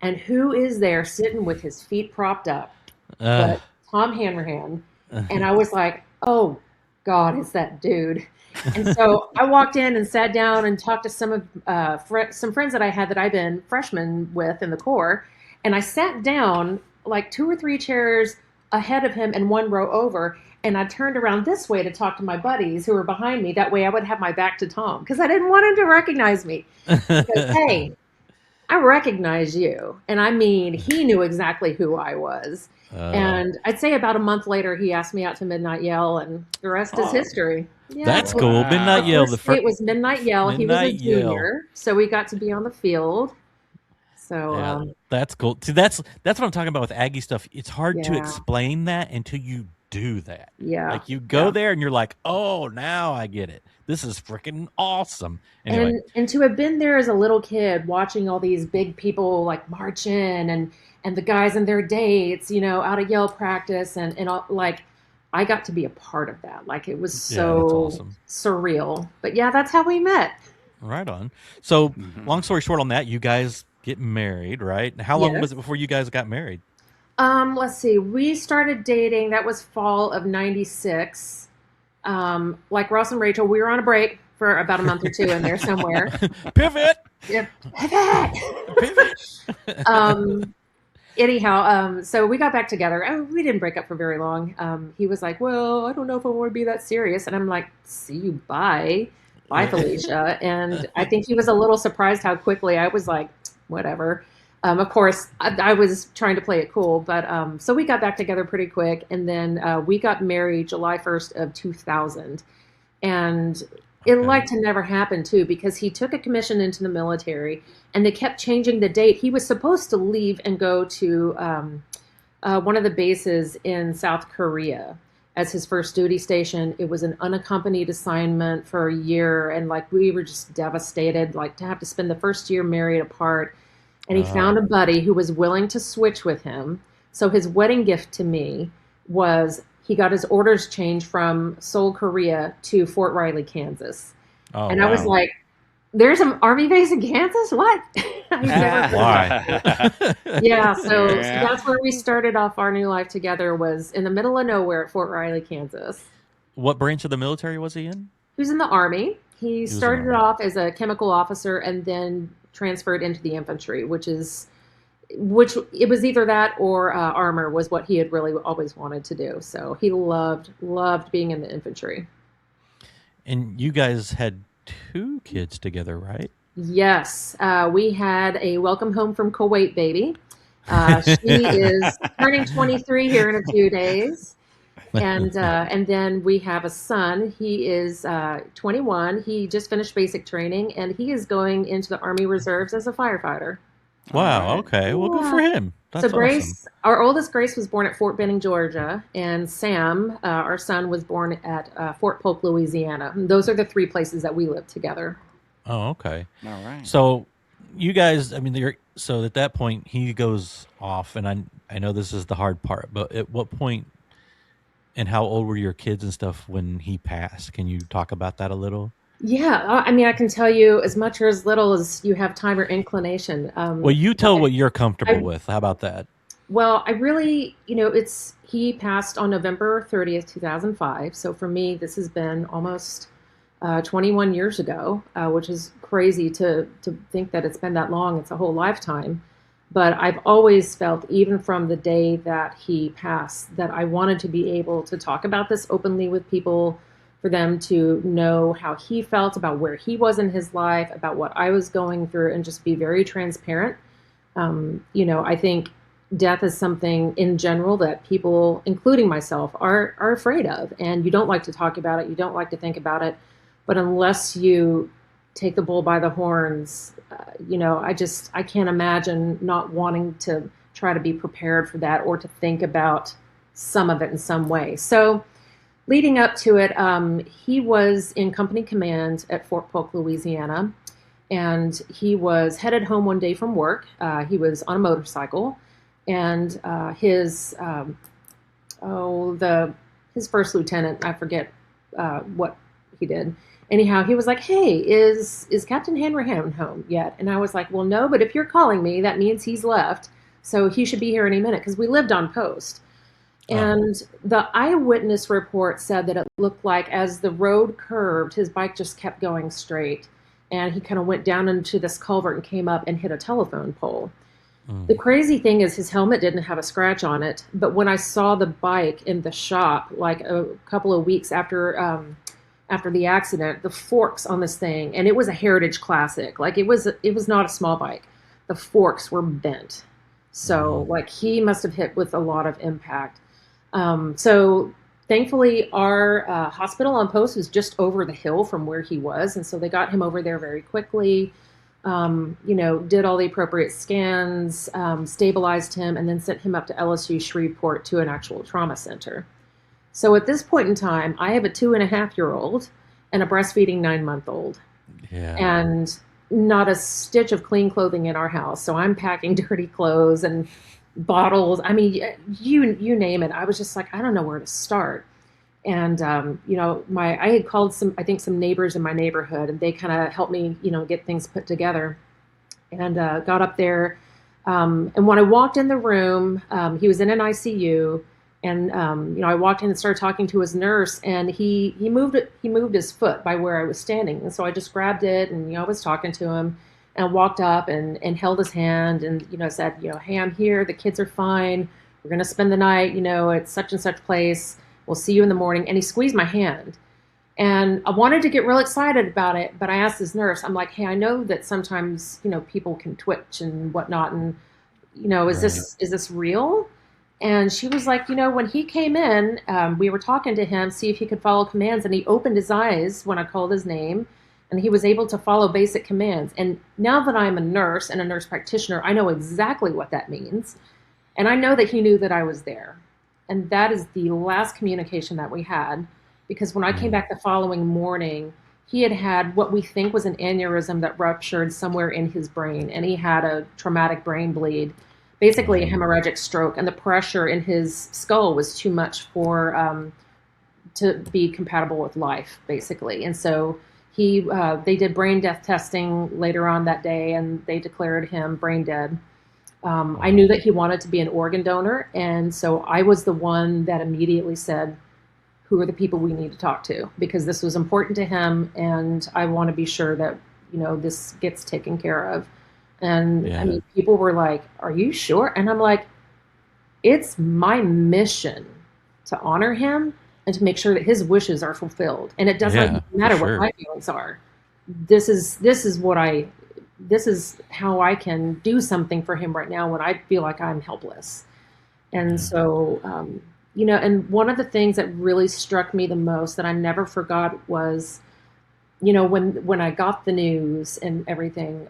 and who is there sitting with his feet propped up? But Tom Hanrahan. And I was like, oh, God, it's that dude. And so I walked in and sat down and talked to some friends that I had that I've been freshmen with in the Corps. And I sat down like 2 or 3 chairs ahead of him and 1 row over. And I turned around this way to talk to my buddies who were behind me. That way I would have my back to Tom because I didn't want him to recognize me. Because, hey, I recognize you. And I mean, he knew exactly who I was. And I'd say about a month later, he asked me out to Midnight Yell, and the rest is history. Yeah, that's cool. Midnight Yell. It was Midnight Yell. He was a junior, so we got to be on the field. So that's cool. See, that's what I'm talking about with Aggie stuff. It's hard to explain that until you do that. Yeah, like you go there and you're like, oh, now I get it. This is freaking awesome. Anyway. And to have been there as a little kid, watching all these big people like march in and the guys in their dates, out of Yale practice and all, like, I got to be a part of that. Like, it was so awesome. Surreal. But yeah, that's how we met. Right on. So long story short on that, you guys get married, right? How long was it before you guys got married? Let's see. We started dating. That was fall of '96. Like Ross and Rachel, we were on a break for about a month or 2 in there somewhere. Pivot. Yep. Pivot. Anyhow, so we got back together. We didn't break up for very long. He was like, well, I don't know if I want to be that serious. And I'm like, see you, bye. Bye, Felicia. And I think he was a little surprised how quickly I was like, whatever. Of course, I was trying to play it cool. But so we got back together pretty quick. And then we got married July 1st of 2000. And it like to never happen, too, because he took a commission into the military and they kept changing the date. He was supposed to leave and go to one of the bases in South Korea as his first duty station. It was an unaccompanied assignment for a year. And like, we were just devastated, like to have to spend the first year married apart. And he found a buddy who was willing to switch with him. So his wedding gift to me was he got his orders changed from Seoul, Korea to Fort Riley, Kansas. And I was like, there's an Army base in Kansas? What? Why? Yeah, so that's where we started off our new life together, was in the middle of nowhere at Fort Riley, Kansas. What branch of the military was he in? He was in the Army. He started off as a chemical officer and then transferred into the infantry, which it was either that or armor was what he had really always wanted to do. So he loved being in the infantry. And you guys had 2 kids together, right? Yes. We had a welcome home from Kuwait baby. She is turning 23 here in a few days. And then we have a son. He is 21. He just finished basic training, and he is going into the Army Reserves as a firefighter. Wow. Okay. Well, good for him. That's so Grace, awesome. Our oldest Grace was born at Fort Benning, Georgia, and Sam, our son, was born at Fort Polk, Louisiana. And those are the 3 places that we lived together. Oh, okay. All right. So you guys, I mean, so at that point he goes off, and I know this is the hard part, but at what point and how old were your kids and stuff when he passed? Can you talk about that a little? Yeah, I mean, I can tell you as much or as little as you have time or inclination. Well, you tell what you're comfortable with. How about that? Well, I really, he passed on November 30th, 2005. So for me, this has been almost 21 years ago, which is crazy to think that it's been that long. It's a whole lifetime. But I've always felt, even from the day that he passed, that I wanted to be able to talk about this openly with people, for them to know how he felt about where he was in his life, about what I was going through, and just be very transparent. I think death is something in general that people, including myself, are afraid of. And you don't like to talk about it. You don't like to think about it. But unless you take the bull by the horns, I can't imagine not wanting to try to be prepared for that or to think about some of it in some way. So leading up to it, he was in company command at Fort Polk, Louisiana, and he was headed home one day from work. He was on a motorcycle, and his first lieutenant, I forget what he did. Anyhow, he was like, "Hey, is Captain Hanrahan home yet?" And I was like, "Well, no, but if you're calling me, that means he's left. So he should be here any minute," because we lived on post. And the eyewitness report said that it looked like as the road curved, his bike just kept going straight. And he kind of went down into this culvert and came up and hit a telephone pole. The crazy thing is his helmet didn't have a scratch on it. But when I saw the bike in the shop, like a couple of weeks after the accident, the forks on this thing, and it was a Heritage Classic. Like it was not a small bike. The forks were bent. So like he must have hit with a lot of impact. So thankfully our hospital on post was just over the hill from where he was. And so they got him over there very quickly, did all the appropriate scans, stabilized him, and then sent him up to LSU Shreveport to an actual trauma center. So at this point in time, I have a 2.5-year-old and a breastfeeding 9-month-old. Yeah. And not a stitch of clean clothing in our house. So I'm packing dirty clothes and bottles. I mean, you name it. I was just like, I don't know where to start. And, I had called some neighbors in my neighborhood, and they kind of helped me, get things put together, and got up there. And when I walked in the room, he was in an ICU. And, I walked in and started talking to his nurse, and he moved his foot by where I was standing. And so I just grabbed it, and, I was talking to him and walked up and held his hand and, said, "Hey, I'm here. The kids are fine. We're going to spend the night, at such and such place. We'll see you in the morning." And he squeezed my hand. And I wanted to get real excited about it, but I asked his nurse, I'm like, "Hey, I know that sometimes, people can twitch and whatnot. And, is this real?" And she was like, when he came in, we were talking to him, see if he could follow commands. And he opened his eyes when I called his name, and he was able to follow basic commands. And now that I'm a nurse and a nurse practitioner, I know exactly what that means. And I know that he knew that I was there. And that is the last communication that we had, because when I came back the following morning, he had what we think was an aneurysm that ruptured somewhere in his brain. And he had a traumatic brain bleed, basically a hemorrhagic stroke, and the pressure in his skull was too much for to be compatible with life, basically. And so they did brain death testing later on that day, and they declared him brain dead. I knew that he wanted to be an organ donor, and so I was the one that immediately said, "Who are the people we need to talk to?" Because this was important to him, and I want to be sure that this gets taken care of. And I mean, people were like, "Are you sure?" And I'm like, it's my mission to honor him and to make sure that his wishes are fulfilled. And it doesn't matter what my feelings are. This is how I can do something for him right now when I feel like I'm helpless. And so, and one of the things that really struck me the most that I never forgot was, when I got the news and everything,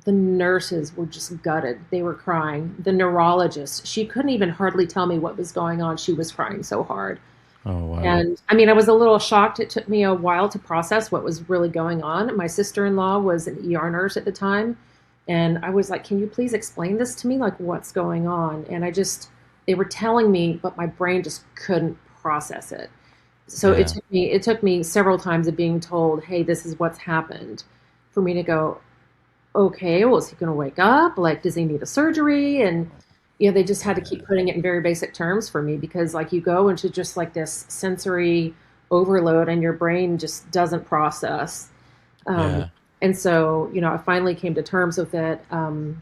the nurses were just gutted. They were crying. The neurologist, she couldn't even hardly tell me what was going on. She was crying so hard. Oh, wow. And I mean, I was a little shocked. It took me a while to process what was really going on. My sister-in-law was an ER nurse at the time. And I was like, "Can you please explain this to me? Like, what's going on?" And they were telling me, but my brain just couldn't process it. So it took me several times of being told, "Hey, this is what's happened," for me to go, "Okay, well, is he going to wake up? Like, does he need a surgery?" And, they just had to keep putting it in very basic terms for me, because like you go into just like this sensory overload and your brain just doesn't process. And so, I finally came to terms with it, and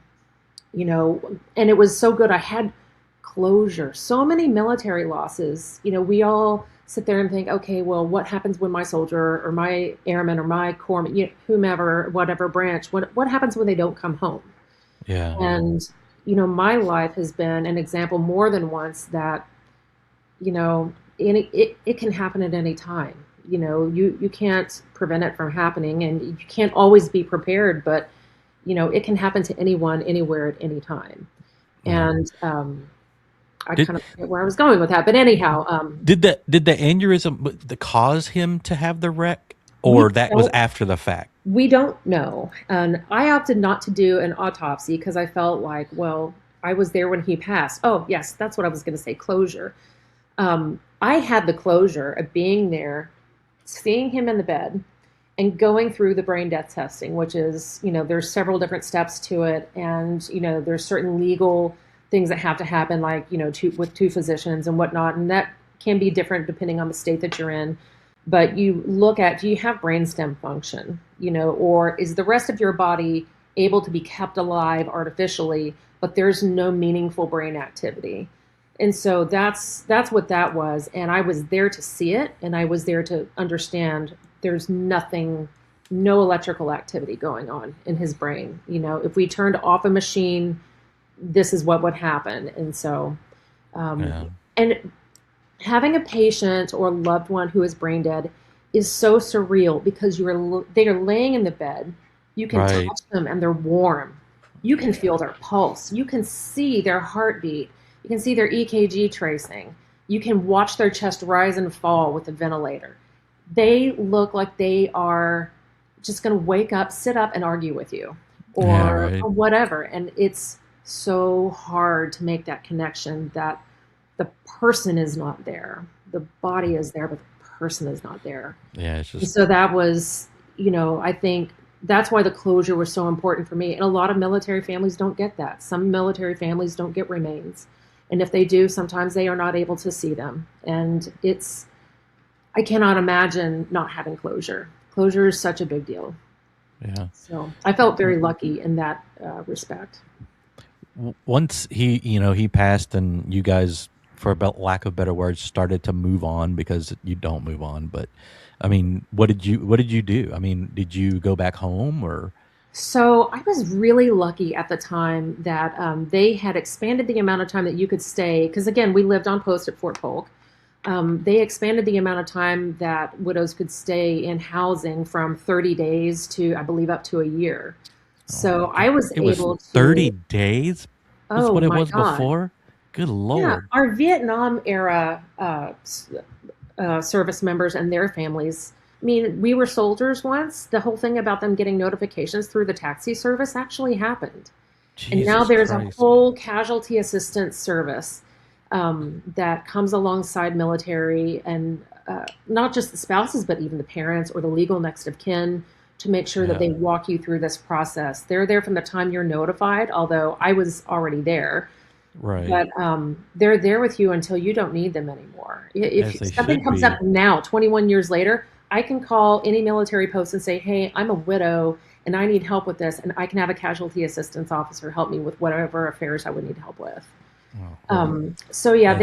it was so good. I had closure. So many military losses, we all sit there and think, okay, well, what happens when my soldier or my airman or my corpsman, whomever, whatever branch, what happens when they don't come home? Yeah. And, my life has been an example more than once that, it can happen at any time. You can't prevent it from happening, and you can't always be prepared, but, it can happen to anyone, anywhere, at any time. And, I kind of forget where I was going with that, but anyhow, did the aneurysm cause him to have the wreck, or that was after the fact? We don't know. And I opted not to do an autopsy because I felt like, well, I was there when he passed. Oh, yes, that's what I was going to say, closure. I had the closure of being there seeing him in the bed and going through the brain death testing, which is, there's several different steps to it. And, there's certain legal things that have to happen, like, with two physicians and whatnot. And that can be different depending on the state that you're in. But you look at, do you have brainstem function, or is the rest of your body able to be kept alive artificially, but there's no meaningful brain activity? And so that's what that was. And I was there to see it. And I was there to understand there's no electrical activity going on in his brain. If we turned off a machine, this is what would happen. And so, and having a patient or loved one who is brain dead is so surreal because they are laying in the bed. You can touch them and they're warm. You can feel their pulse. You can see their heartbeat. You can see their EKG tracing. You can watch their chest rise and fall with the ventilator. They look like they are just going to wake up, sit up, and argue with you or whatever. And it's so hard to make that connection that the person is not there. The body is there, but the person is not there. Yeah, it's just... So that was, I think that's why the closure was so important for me. And a lot of military families don't get that. Some military families don't get remains. And if they do, sometimes they are not able to see them. And I cannot imagine not having closure. Closure is such a big deal. Yeah. So I felt very lucky in that respect. Once he passed and you guys, for about lack of better words, started to move on, because you don't move on. But I mean, what did you do? I mean, did you go back home or? So I was really lucky at the time that they had expanded the amount of time that you could stay. Because again, we lived on post at Fort Polk. They expanded the amount of time that widows could stay in housing from 30 days to, I believe, up to a year. So I was able to... 30 days? That's what it was God. Before? Good Lord. Yeah, our Vietnam era service members and their families. I mean, we were soldiers once. The whole thing about them getting notifications through the taxi service actually happened. And now there's a whole casualty assistance service that comes alongside military, and not just the spouses, but even the parents or the legal next of kin, to make sure that they walk you through this process. They're there from the time you're notified, although I was already there. Right. But they're there with you until you don't need them anymore. If something comes up now, 21 years later, I can call any military post and say, hey, I'm a widow and I need help with this. And I can have a casualty assistance officer help me with whatever affairs I would need help with. So yeah,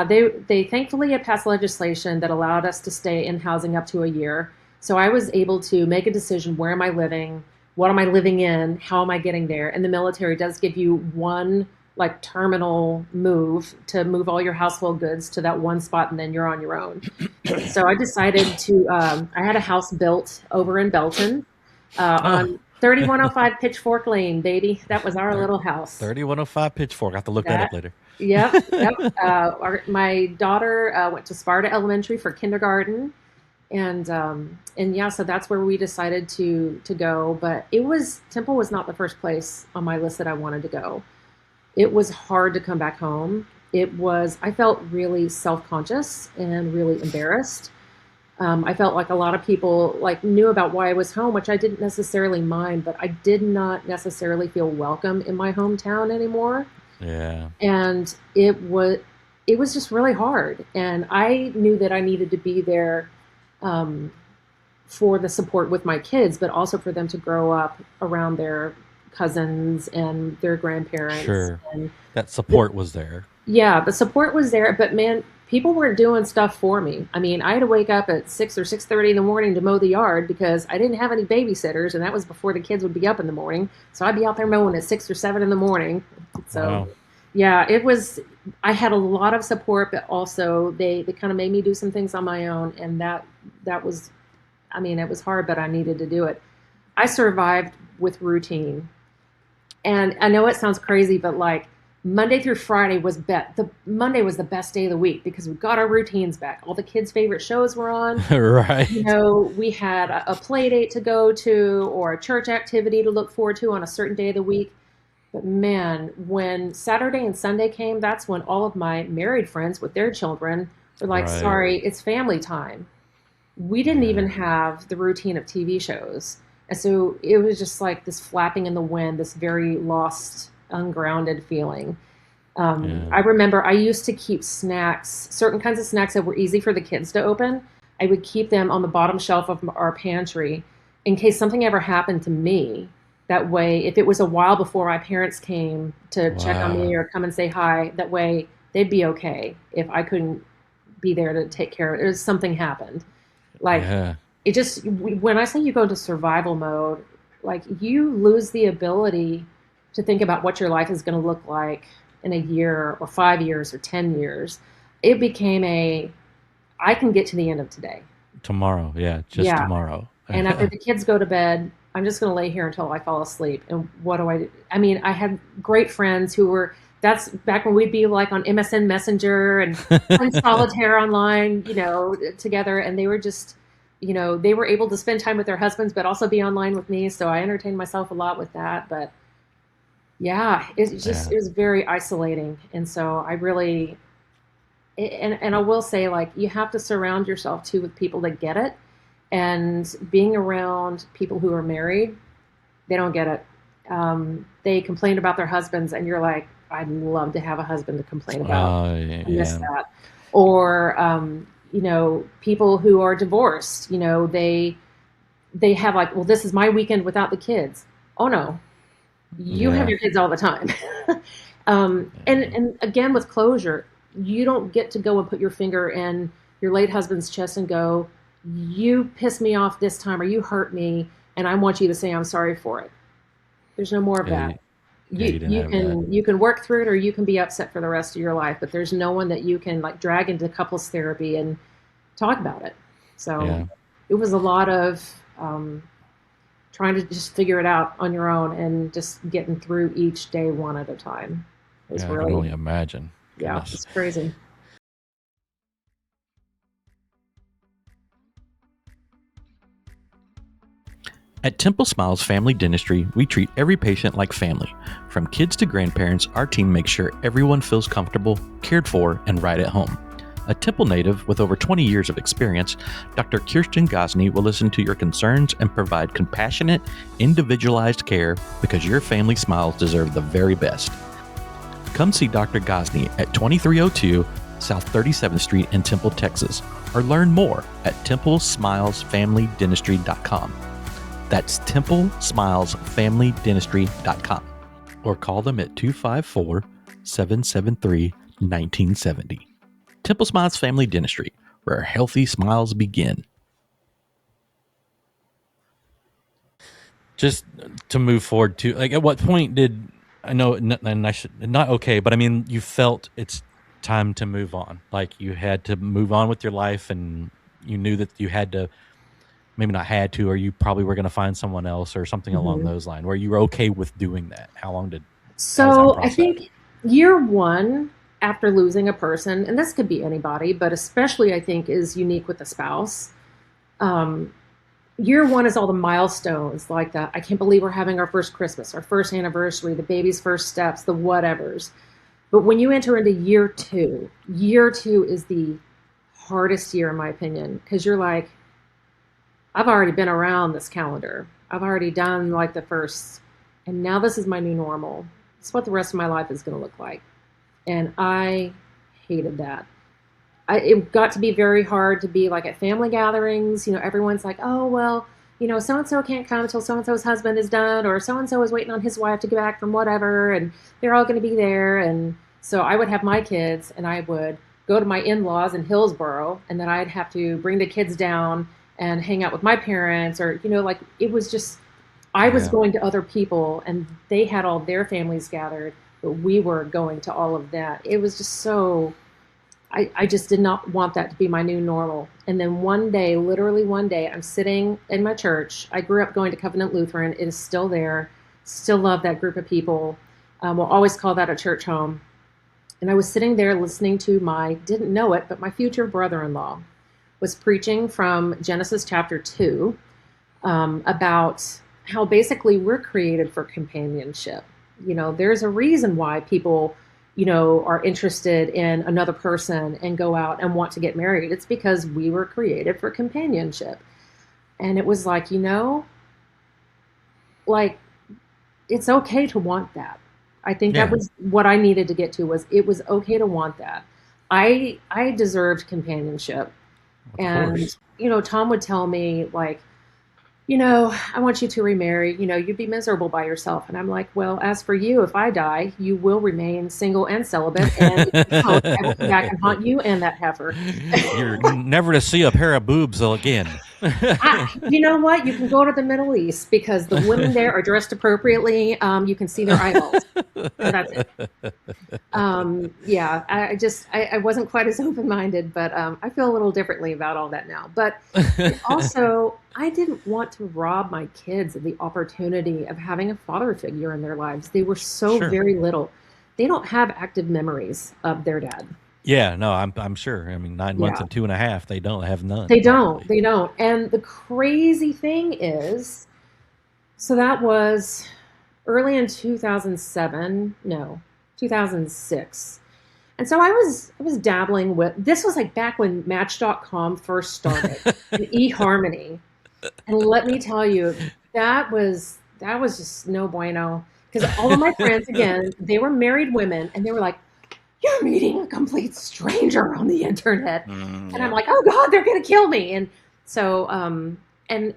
they thankfully had passed legislation that allowed us to stay in housing up to a year. So I was able to make a decision. Where am I living? What am I living in? How am I getting there? And the military does give you one terminal move to move all your household goods to that one spot, and then you're on your own. So I decided to, I had a house built over in Belton on 3105 Pitchfork Lane, baby. That was our little house. 3105 Pitchfork. I have to look that up later. Yep. My daughter went to Sparta Elementary for kindergarten. And yeah, so that's where we decided to go. But Temple was not the first place on my list that I wanted to go. It was hard to come back home. I felt really self-conscious and really embarrassed. I felt like a lot of people knew about why I was home, which I didn't necessarily mind, but I did not necessarily feel welcome in my hometown anymore. Yeah. And it was just really hard. And I knew that I needed to be there for the support with my kids, but also for them to grow up around their cousins and their grandparents. Sure. And that support was there. Yeah, the support was there, but man, people weren't doing stuff for me. I mean, I had to wake up at 6 or 6:30 in the morning to mow the yard because I didn't have any babysitters, and that was before the kids would be up in the morning. So I'd be out there mowing at 6 or 7 in the morning. So yeah, I had a lot of support, but also they kind of made me do some things on my own. And that was, it was hard, but I needed to do it. I survived with routine. And I know it sounds crazy, but Monday through Friday was Monday was the best day of the week because we got our routines back. All the kids' favorite shows were on. Right. We had a play date to go to or a church activity to look forward to on a certain day of the week. But man, when Saturday and Sunday came, that's when all of my married friends with their children were like, sorry, it's family time. we didn't even have the routine of TV shows. And so it was just like this flapping in the wind, this very lost, ungrounded feeling. I remember I used to keep snacks, certain kinds of snacks that were easy for the kids to open. I would keep them on the bottom shelf of our pantry in case something ever happened to me. That way, if it was a while before my parents came to check on me or come and say hi, that way they'd be okay if I couldn't be there to take care of it. Or something happened. Like, it just, when I say you go into survival mode, like, you lose the ability to think about what your life is going to look like in a year or 5 years or 10 years. It became I can get to the end of today. Tomorrow, tomorrow. And after the kids go to bed, I'm just going to lay here until I fall asleep. And what do I do? I mean, I had great friends who were, that's back when we'd be like on MSN Messenger and playing solitaire online, together. And they were just, they were able to spend time with their husbands, but also be online with me. So I entertained myself a lot with that. But yeah, it was very isolating. And so I really, and I will say, like, you have to surround yourself too with people that get it. And being around people who are married, they don't get it. They complain about their husbands, and you're like, I'd love to have a husband to complain about. I miss that. Or, people who are divorced, they have like, well, this is my weekend without the kids. Oh no, you have your kids all the time. And again, with closure, you don't get to go and put your finger in your late husband's chest and go, you pissed me off this time, or you hurt me, and I want you to say I'm sorry for it. There's no more of that. You can work through it, or you can be upset for the rest of your life, but there's no one that you can like drag into couples therapy and talk about it. So it was a lot of trying to just figure it out on your own and just getting through each day one at a time. It was really, I can only imagine. Yeah, Goodness. It's crazy. At Temple Smiles Family Dentistry, we treat every patient like family. From kids to grandparents, our team makes sure everyone feels comfortable, cared for, and right at home. A Temple native with over 20 years of experience, Dr. Kirsten Gosney will listen to your concerns and provide compassionate, individualized care because your family smiles deserve the very best. Come see Dr. Gosney at 2302 South 37th Street in Temple, Texas, or learn more at templesmilesfamilydentistry.com. That's templesmilesfamilydentistry.com, or call them at 254-773-1970. Temple Smiles Family Dentistry, where healthy smiles begin. Just to move forward to, like, at what point did, I know, and I should, not okay, but I mean, you felt it's time to move on. Like, you had to move on with your life, and you knew that you had to, maybe not had to, or you probably were going to find someone else or something along those lines, where you were okay with doing that. How long did? So I think year one after losing a person, and this could be anybody, but especially I think is unique with a spouse. Year one is all the milestones, like that. I can't believe we're having our first Christmas, our first anniversary, the baby's first steps, the whatevers. But when you enter into year two is the hardest year in my opinion, because you're like, I've already been around this calendar. I've already done like the first, and now this is my new normal. It's what the rest of my life is going to look like. And I hated that. It got to be very hard to be like at family gatherings. Everyone's like, oh, well, so-and-so can't come until so-and-so's husband is done, or so-and-so is waiting on his wife to get back from whatever, and they're all going to be there. And so I would have my kids, and I would go to my in-laws in Hillsboro, and then I'd have to bring the kids down and hang out with my parents, or, like, it was just, I was going to other people, and they had all their families gathered, but we were going to all of that. It was just so, I just did not want that to be my new normal. And then one day, literally one day, I'm sitting in my church. I grew up going to Covenant Lutheran. It is still there. Still love that group of people. We'll always call that a church home. And I was sitting there listening to didn't know it, but my future brother-in-law was preaching from Genesis chapter 2 about how basically we're created for companionship. There's a reason why people are interested in another person and go out and want to get married. It's because we were created for companionship. And it was like, like, it's okay to want that. I think that was what I needed to get to, was it was okay to want that. I deserved companionship. And, Tom would tell me, like, I want you to remarry, you'd be miserable by yourself. And I'm like, well, as for you, if I die, you will remain single and celibate, and I will come back and haunt you and that heifer. You're never to see a pair of boobs again. You know what? You can go to the Middle East, because the women there are dressed appropriately. You can see their eyeballs. That's it. I wasn't quite as open-minded, but I feel a little differently about all that now. But also, I didn't want to rob my kids of the opportunity of having a father figure in their lives. They were so very little. They don't have active memories of their dad. Yeah, no, I'm sure. I mean, 9 months and 2.5, they don't have none. They don't. And the crazy thing is, so that was early in 2006. And so I was dabbling with, this was like back when Match.com first started, and eHarmony. And let me tell you, that was just no bueno. Because all of my friends, again, they were married women, and they were like, "You're meeting a complete stranger on the internet." And I'm like, "Oh God, they're going to kill me." And so, and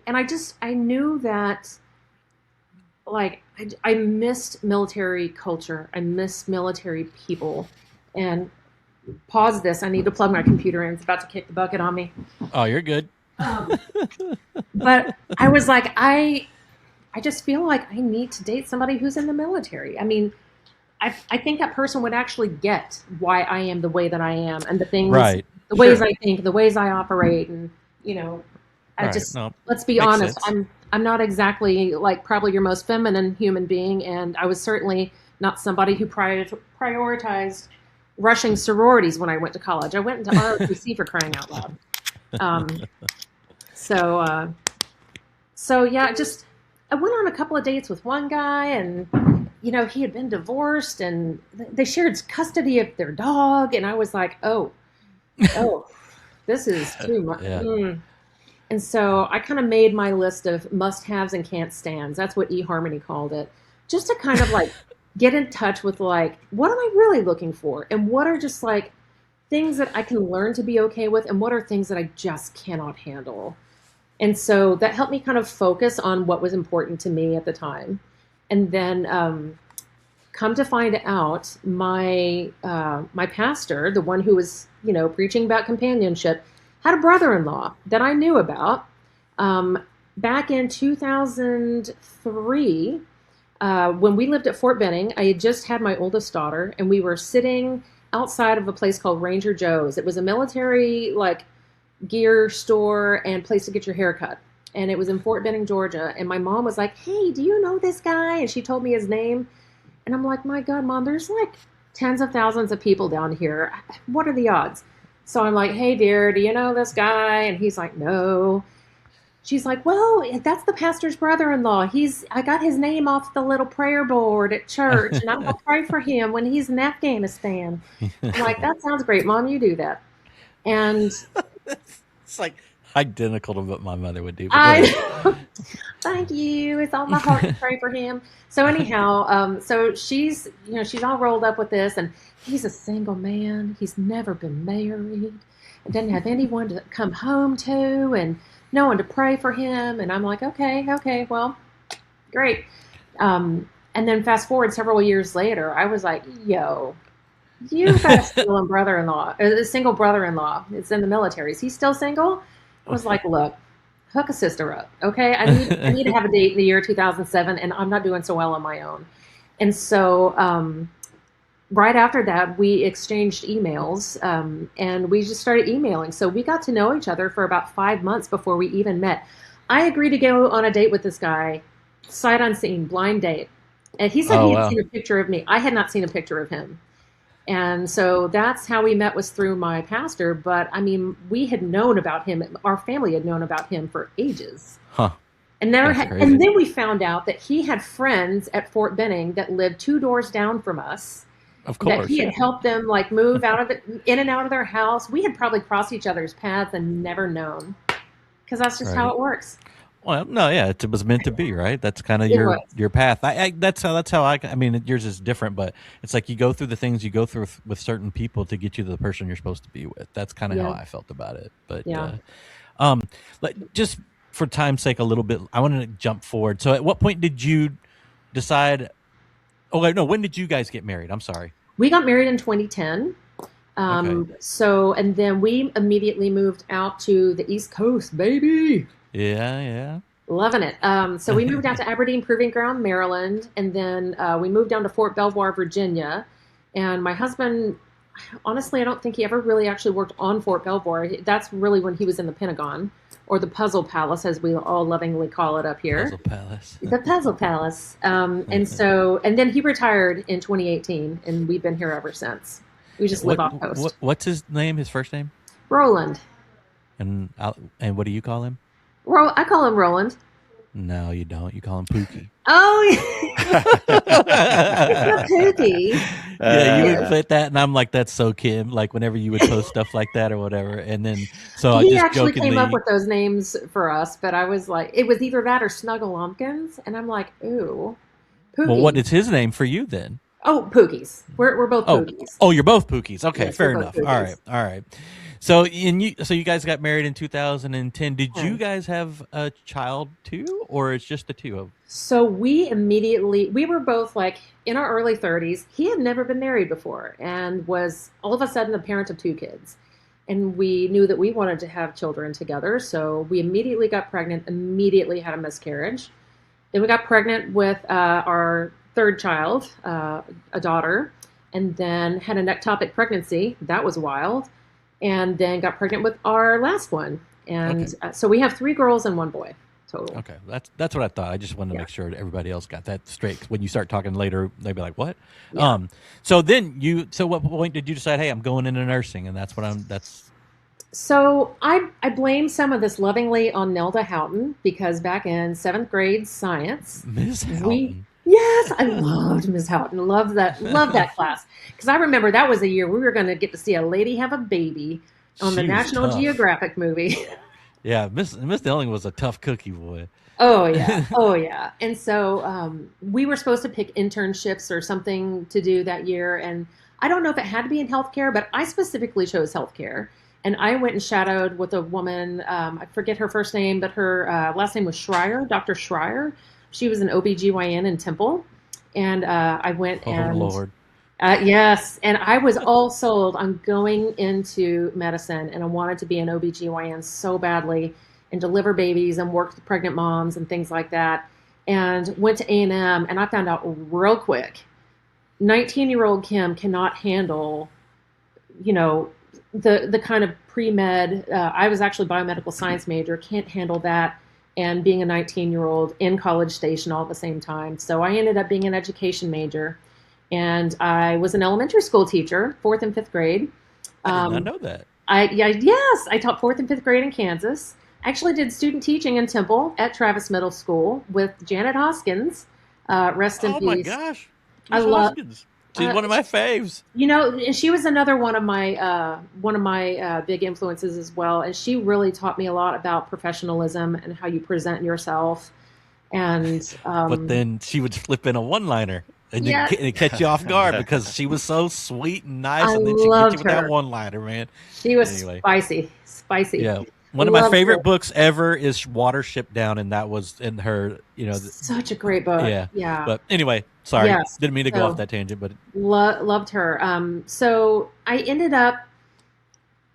I knew that, like, I missed military culture. I missed military people. And pause this. I need to plug my computer in. It's about to kick the bucket on me. Oh, you're good. But I was like, I just feel like I need to date somebody who's in the military. I mean, I think that person would actually get why I am the way that I am, and the things, the ways I think, the ways I operate, and let's be honest. Sense. I'm not exactly like probably your most feminine human being, and I was certainly not somebody who prioritized rushing sororities when I went to college. I went into ROTC for crying out loud. I went on a couple of dates with one guy, and he had been divorced, and they shared custody of their dog, and I was like, oh, this is too much. And so I kind of made my list of must-haves and can't-stands. That's what eHarmony called it, just to kind of like get in touch with, like, what am I really looking for, and what are just like things that I can learn to be okay with, and what are things that I just cannot handle. And so that helped me kind of focus on what was important to me at the time. And then come to find out, my pastor, the one who was, preaching about companionship, had a brother-in-law that I knew about. Back in 2003, when we lived at Fort Benning, I had just had my oldest daughter, and we were sitting outside of a place called Ranger Joe's. It was a military, like, gear store and place to get your hair cut. And it was in Fort Benning, Georgia. And my mom was like, "Hey, do you know this guy?" And she told me his name. And I'm like, "My God, Mom, there's like tens of thousands of people down here. What are the odds?" So I'm like, "Hey, dear, do you know this guy?" And he's like, "No." She's like, "Well, that's the pastor's brother-in-law. I got his name off the little prayer board at church, and I'm going to pray for him when he's in Afghanistan." I'm like, "That sounds great, Mom. You do that." And it's like identical to what my mother would do. Thank you. It's on my heart to pray for him. So anyhow, so she's all rolled up with this, and he's a single man. He's never been married, and doesn't have anyone to come home to, and no one to pray for him. And I'm like, okay, well, great. And then fast forward several years later, I was like, "Yo, you've got a single brother-in-law. It's in the military. Is he still single?" I was like, "Look, hook a sister up, okay? I need to have a date in the year 2007, and I'm not doing so well on my own." And so right after that, we exchanged emails, and we just started emailing. So we got to know each other for about 5 months before we even met. I agreed to go on a date with this guy, sight unseen, blind date. And he said he had seen a picture of me. I had not seen a picture of him. And so that's how we met, was through my pastor. But I mean, we had known about him. Our family had known about him for ages. Huh. And and then we found out that he had friends at Fort Benning that lived 2 doors down from us. Of course. That he had helped them like move in and out of their house. We had probably crossed each other's paths and never known, because that's just how it works. Well, no, yeah, it was meant to be, right? That's kind of your path. That's how I mean, yours is different, but it's like you go through the things you go through with certain people to get you to the person you're supposed to be with. That's kind of how I felt about it. But just for time's sake, a little bit, I want to jump forward. So, at what point did you decide? Oh, wait, no. When did you guys get married? I'm sorry. We got married in 2010. So, and then we immediately moved out to the East Coast, baby. Yeah. Loving it. So we moved out to Aberdeen Proving Ground, Maryland, and then we moved down to Fort Belvoir, Virginia. And my husband, honestly, I don't think he ever really actually worked on Fort Belvoir. That's really when he was in the Pentagon, or the Puzzle Palace, as we all lovingly call it up here. Puzzle Palace. The Puzzle Palace. And then he retired in 2018, and we've been here ever since. We just live off coast. What's his name? His first name? Roland. And what do you call him? I call him Roland. No, you don't. You call him Pookie. Oh, yeah. Pookie. Yeah, you would put that, and I'm like, that's so Kim. Like whenever you would post stuff like that or whatever, and then he actually came up with those names for us, but I was like, it was either that or Snugglelumpkins, and I'm like, ooh, Pookie. Well, what is his name for you then? Oh, Pookies. We're both Pookies. Oh, you're both Pookies. Okay, yes, fair enough. All right. So you guys got married in 2010. Did you guys have a child too, or it's just the two of them? So we were both like in our early 30s. He had never been married before and was all of a sudden the parent of two kids. And we knew that we wanted to have children together. So we immediately got pregnant, immediately had a miscarriage. Then we got pregnant with our third child, a daughter, and then had an ectopic pregnancy. That was wild. And then got pregnant with our last one. And so we have 3 girls and 1 boy total. Okay, that's what I thought. I just wanted to make sure that everybody else got that straight. When you start talking later, they'd be like, what? Yeah. So what point did you decide, hey, I'm going into nursing, and So I blame some of this lovingly on Nelda Houghton, because back in 7th grade science, Miss Houghton. Yes, I loved Ms. Houghton. Loved that class. Because I remember that was the year we were going to get to see a lady have a baby on the National Geographic movie. Yeah, Miss Delling was a tough cookie, boy. Oh, yeah. And so we were supposed to pick internships or something to do that year. And I don't know if it had to be in healthcare, but I specifically chose healthcare. And I went and shadowed with a woman, I forget her first name, but her last name was Schreier, Dr. Schreier. She was an OBGYN in Temple. And I went and... Oh, Lord. Yes. And I was all sold on going into medicine. And I wanted to be an OBGYN so badly and deliver babies and work with pregnant moms and things like that. And went to A&M. And I found out real quick, 19-year-old Kim cannot handle, the kind of pre-med. I was actually a biomedical science major, can't handle that. And being a 19-year-old in College Station all at the same time. So I ended up being an education major. And I was an elementary school teacher, 4th and 5th grade. I did not know that. Yes, I taught 4th and 5th grade in Kansas. Actually did student teaching in Temple at Travis Middle School with Janet Hoskins. Rest in peace. Oh my gosh. I love. She's one of my faves. And she was another one of my big influences as well. And she really taught me a lot about professionalism and how you present yourself. And but then she would slip in a one-liner and it'd catch you off guard because she was so sweet and nice, and then she'd get you with that one-liner, man. She was spicy. Yeah. One of my favorite books ever is Watership Down, and that was in her, such a great book. Yeah. But anyway, sorry. Yes. Didn't mean to go off that tangent, but loved her. So I ended up,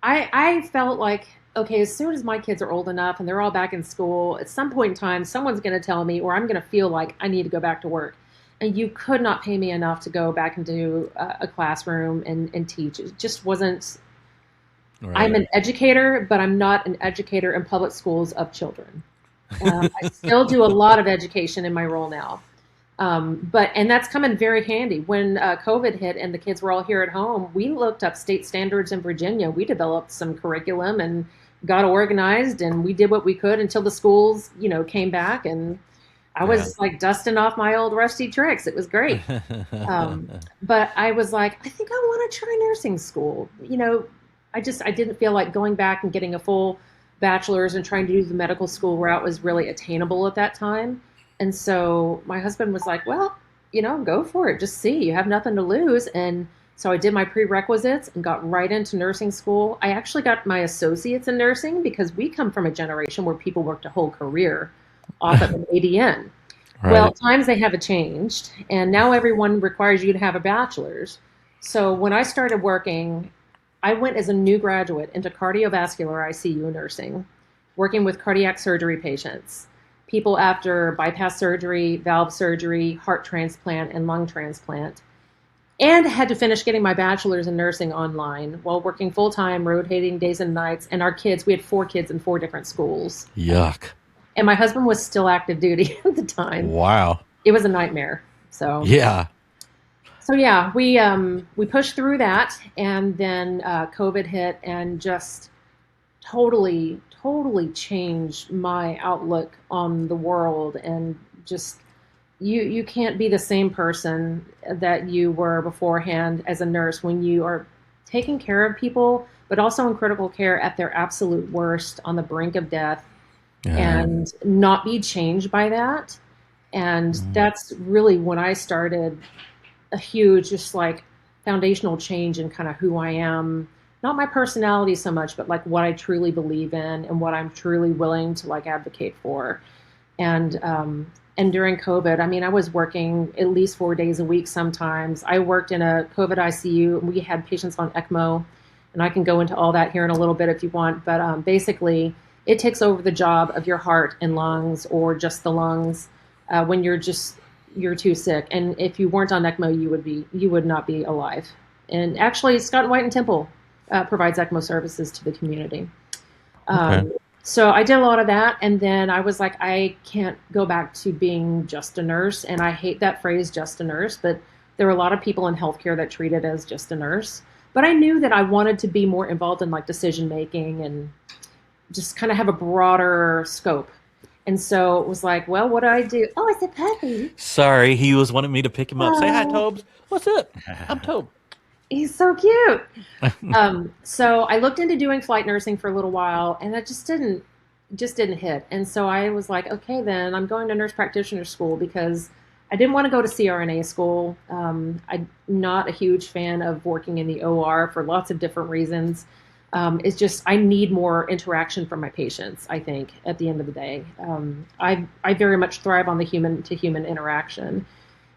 I felt like, okay, as soon as my kids are old enough and they're all back in school, at some point in time, someone's going to tell me, or I'm going to feel like I need to go back to work. And you could not pay me enough to go back into a classroom and teach. It just wasn't. Right. I'm an educator, but I'm not an educator in public schools of children. I still do a lot of education in my role now. And that's come in very handy. When COVID hit and the kids were all here at home, we looked up state standards in Virginia. We developed some curriculum and got organized, and we did what we could until the schools, came back. And I was like dusting off my old rusty tricks. It was great. But I was like, I think I want to try nursing school. I didn't feel like going back and getting a full bachelor's and trying to do the medical school route was really attainable at that time. And so my husband was like, well, go for it. Just see. You have nothing to lose. And so I did my prerequisites and got right into nursing school. I actually got my associates in nursing because we come from a generation where people worked a whole career off of an ADN. Right. Well, times they have changed, and now everyone requires you to have a bachelor's. So when I started working, I went as a new graduate into cardiovascular ICU nursing, working with cardiac surgery patients, people after bypass surgery, valve surgery, heart transplant, and lung transplant, and had to finish getting my bachelor's in nursing online while working full-time, rotating days and nights. And our kids, we had 4 kids in 4 different schools. Yuck. And my husband was still active duty at the time. Wow. It was a nightmare. So yeah, we pushed through that, and then COVID hit and just totally changed my outlook on the world. And just you can't be the same person that you were beforehand as a nurse when you are taking care of people, but also in critical care at their absolute worst, on the brink of death. And not be changed by that. And that's really when I started a huge, just like foundational change in kind of who I am, not my personality so much, but like what I truly believe in and what I'm truly willing to like advocate for. And during COVID, I mean, I was working at least 4 days a week sometimes. I worked in a COVID ICU, and we had patients on ECMO, and I can go into all that here in a little bit if you want. But basically, it takes over the job of your heart and lungs, or just the lungs, when you're too sick. And if you weren't on ECMO, you would not be alive. And actually, Scott and White and Temple provides ECMO services to the community. So I did a lot of that, and then I was like, I can't go back to being just a nurse. And I hate that phrase, just a nurse, but there are a lot of people in healthcare that treat it as just a nurse. But I knew that I wanted to be more involved in like decision making and just kind of have a broader scope. And so it was like, well, what do I do? Oh, it's a puppy. Sorry, he was wanting me to pick him up. Say hi, Tobes. What's up? I'm Tobe. He's so cute. So I looked into doing flight nursing for a little while, and that just didn't hit. And so I was like, okay, then I'm going to nurse practitioner school, because I didn't want to go to CRNA school. I'm not a huge fan of working in the OR for lots of different reasons. It's just, I need more interaction from my patients, I think, at the end of the day. I very much thrive on the human to human interaction.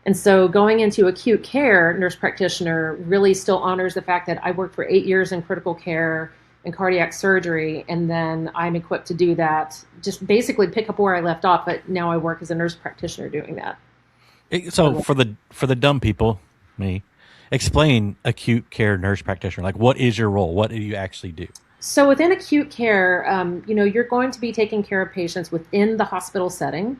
And so going into acute care, nurse practitioner really still honors the fact that I worked for 8 years in critical care and cardiac surgery, and then I'm equipped to do that, just basically pick up where I left off, but now I work as a nurse practitioner doing that. So for the dumb people, me, explain acute care nurse practitioner. Like, what is your role? What do you actually do? So within acute care, you're going to be taking care of patients within the hospital setting.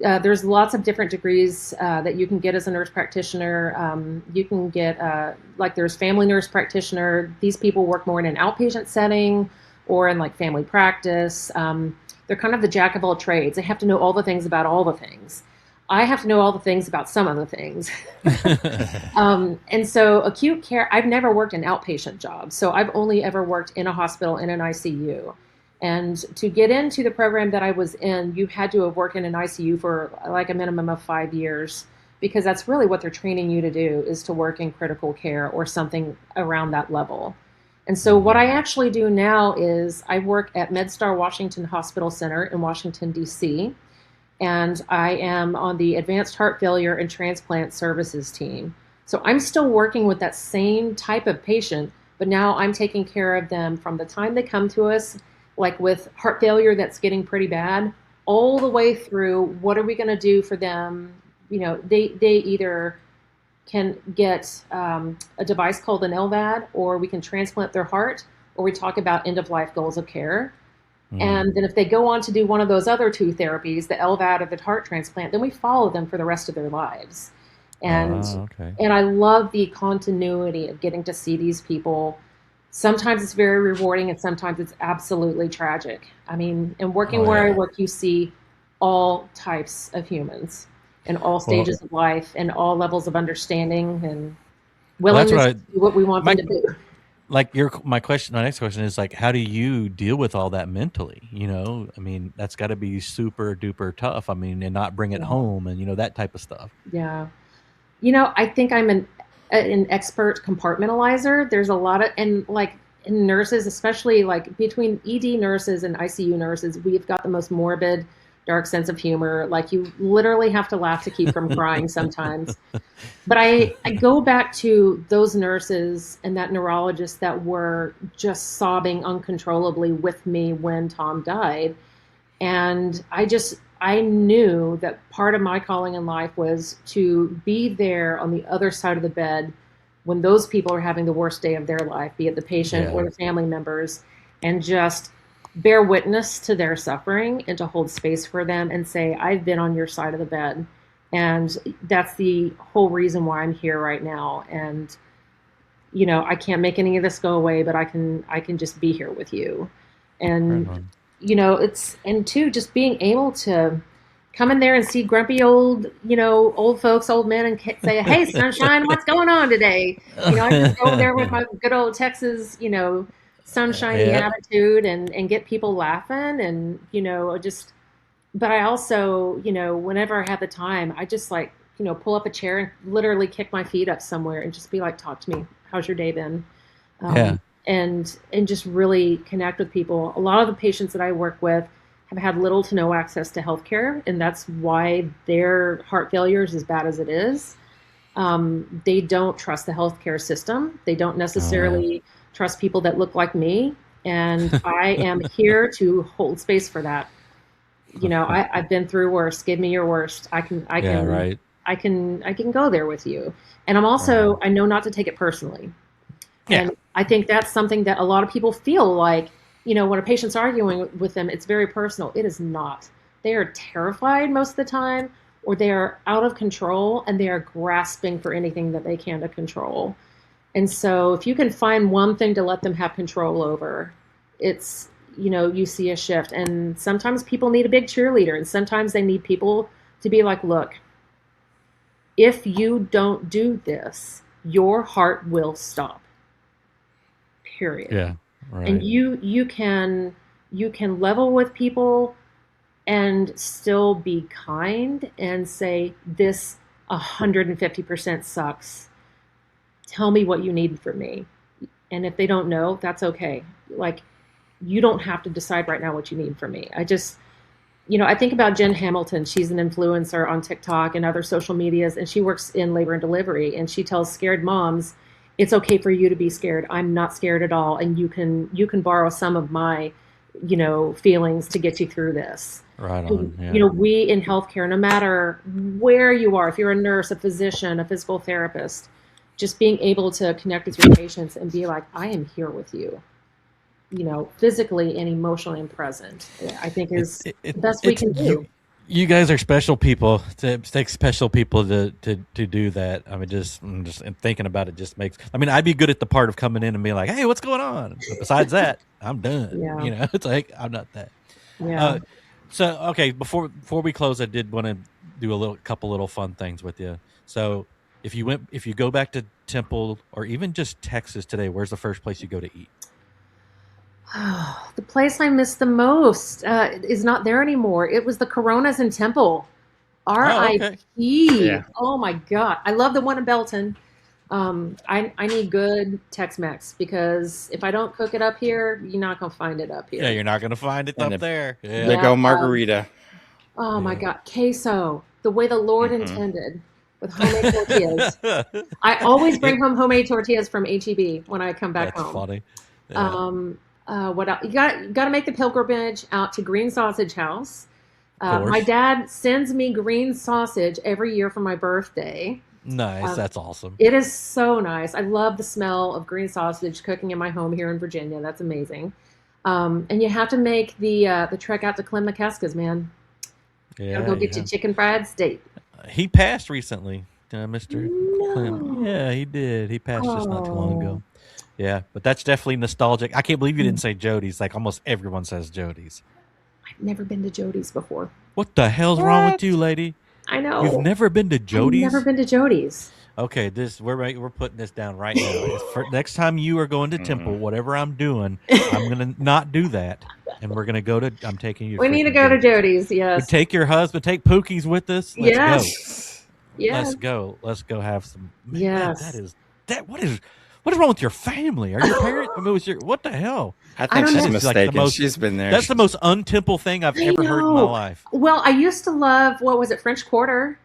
There's lots of different degrees that you can get as a nurse practitioner. You can get, there's family nurse practitioner. These people work more in an outpatient setting or in like family practice. They're kind of the jack of all trades. They have to know all the things about all the things. I have to know all the things about some of the things. And so acute care, I've never worked an outpatient job. So I've only ever worked in a hospital in an ICU. And to get into the program that I was in, you had to have worked in an ICU for like a minimum of 5 years, because that's really what they're training you to do, is to work in critical care or something around that level. And so what I actually do now is I work at MedStar Washington Hospital Center in Washington, D.C., and I am on the Advanced Heart Failure and Transplant Services team. So I'm still working with that same type of patient, but now I'm taking care of them from the time they come to us, like with heart failure that's getting pretty bad, all the way through what are we going to do for them. They either can get a device called an LVAD, or we can transplant their heart, or we talk about end-of-life goals of care. And then if they go on to do one of those other 2 therapies, the LVAD or the heart transplant, then we follow them for the rest of their lives. And and I love the continuity of getting to see these people. Sometimes it's very rewarding, and sometimes it's absolutely tragic. I mean, and working where I work, you see all types of humans and all stages of life and all levels of understanding and willingness to do what we want them to do. Like my next question is like, how do you deal with all that mentally? You know, I mean, that's got to be super duper tough. I mean, and not bring it home and, you know, that type of stuff. Yeah. You know, I think I'm an expert compartmentalizer. There's a lot of, and like in nurses, especially like between ED nurses and ICU nurses, we've got the most morbid, dark sense of humor. Like you literally have to laugh to keep from crying sometimes. But I go back to those nurses and that neurologist that were just sobbing uncontrollably with me when Tom died. And I knew that part of my calling in life was to be there on the other side of the bed when those people are having the worst day of their life, be it the patient or the family members, and just bear witness to their suffering and to hold space for them and say, I've been on your side of the bed. And that's the whole reason why I'm here right now. And, you know, I can't make any of this go away, but I can just be here with you. And, you know, and two, just being able to come in there and see grumpy old folks, old men, and say, hey, sunshine, what's going on today? You know, I just go there with my good old Texas, you know, sunshiny attitude and get people laughing and, you know, but I also, you know, whenever I have the time, I just like, you know, pull up a chair and literally kick my feet up somewhere and just be like, talk to me. How's your day been? And just really connect with people. A lot of the patients that I work with have had little to no access to healthcare, and that's why their heart failure is as bad as it is. They don't trust the healthcare system. They don't necessarily trust people that look like me. And I am here to hold space for that. You know, I've been through worse. Give me your worst. I can go there with you. And I'm also, I know not to take it personally. Yeah. And I think that's something that a lot of people feel like, you know, when a patient's arguing with them, it's very personal. It is not. They are terrified most of the time, or they are out of control and they are grasping for anything that they can to control. And so if you can find one thing to let them have control over, it's, you know, you see a shift. And sometimes people need a big cheerleader, and sometimes they need people to be like, look, if you don't do this, your heart will stop. Period. Yeah. Right. And you can level with people and still be kind and say, this 150% sucks. Tell me what you need from me. And if they don't know, that's okay. Like, you don't have to decide right now what you need from me. I just, you know, I think about Jen Hamilton. She's an influencer on TikTok and other social medias, and she works in labor and delivery, and she tells scared moms, it's okay for you to be scared. I'm not scared at all. And you can borrow some of my, you know, feelings to get you through this. Right on. Yeah. You know, we in healthcare, no matter where you are, if you're a nurse, a physician, a physical therapist, just being able to connect with your patients and be like, I am here with you, you know, physically and emotionally and present, I think is the best we can do. You guys are special people. It takes special people to do that. I mean, just thinking about it just makes. I mean, I'd be good at the part of coming in and being like, "Hey, what's going on?" But besides that, I'm done. Yeah. You know, it's like I'm not that. Yeah. So okay, before we close, I did want to do a couple little fun things with you. So if you go back to Temple or even just Texas today, where's the first place you go to eat? The place I miss the most is not there anymore. It was the Coronas in Temple. R.I.P. Yeah. Oh my God. I love the one in Belton. I need good Tex-Mex, because if I don't cook it up here, you're not going to find it up here. Yeah, you're not going to find it up there. Yeah. Big old margarita. Oh my God. Queso. The way the Lord intended, with homemade tortillas. I always bring home homemade tortillas from H-E-B when I come back home. That's funny. Yeah. What else? You got to make the pilgrimage out to Green Sausage House. My dad sends me green sausage every year for my birthday. Nice. That's awesome. It is so nice. I love the smell of green sausage cooking in my home here in Virginia. That's amazing. And you have to make the trek out to Clem McCaskey's, man. Yeah, gotta go get your chicken fried steak. He passed recently, Mr. Clem. Yeah, he did. He passed just not too long ago. Yeah, but that's definitely nostalgic. I can't believe you didn't say Jody's. Like almost everyone says Jody's. I've never been to Jody's before. What the hell's wrong with you, lady? I know. You've never been to Jody's? I've never been to Jody's. Okay, we're putting this down right now. Next time you are going to Temple, whatever I'm doing, I'm gonna not do that, and we're gonna go to. I'm taking you. We need to go to Jody's. Yes. Take your husband. Take Pookie's with us. Let's go. Yes. Let's go. Let's go have some. Man, yes. What is wrong with your family? Are your parents? I mean, what the hell? I think she's mistaken. Like she's been there. That's the most un-Temple thing I've ever heard in my life. Well, I used to love, what was it, French Quarter?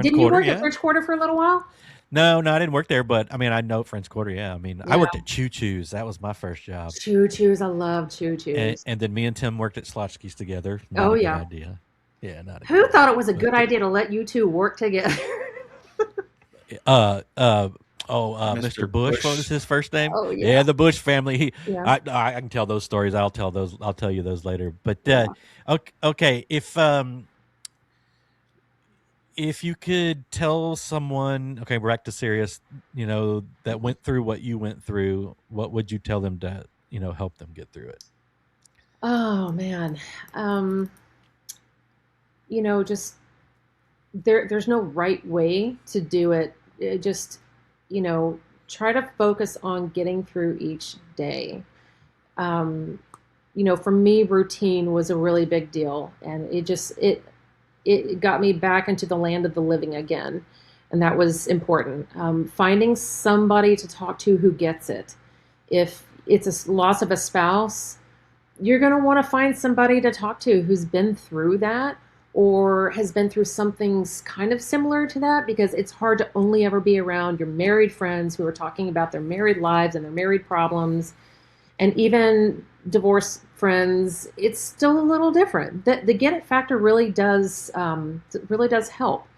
Didn't you work at French Quarter for a little while? No, I didn't work there, but I mean, I know French Quarter. Yeah, I mean, I worked at Choo Choo's. That was my first job. Choo Choo's, I love Choo Choo's. And then me and Tim worked at Slotsky's together. Not a good idea. Yeah, not a Who thought it was a good idea to let you two work together? Mr. Bush. What was his first name? Oh, yeah. The Bush family. I can tell those stories. I'll tell you those later. But okay, if you could tell someone, okay, we're back to serious, that went through what you went through, what would you tell them to, help them get through it? Oh man. Just there's no right way to do it. Just, try to focus on getting through each day. For me, routine was a really big deal, and it got me back into the land of the living again. And that was important. Finding somebody to talk to who gets it. If it's a loss of a spouse, you're going to want to find somebody to talk to who's been through that or has been through something kind of similar to that, because it's hard to only ever be around your married friends who are talking about their married lives and their married problems. And even divorced friends, it's still a little different. The get it factor really does help.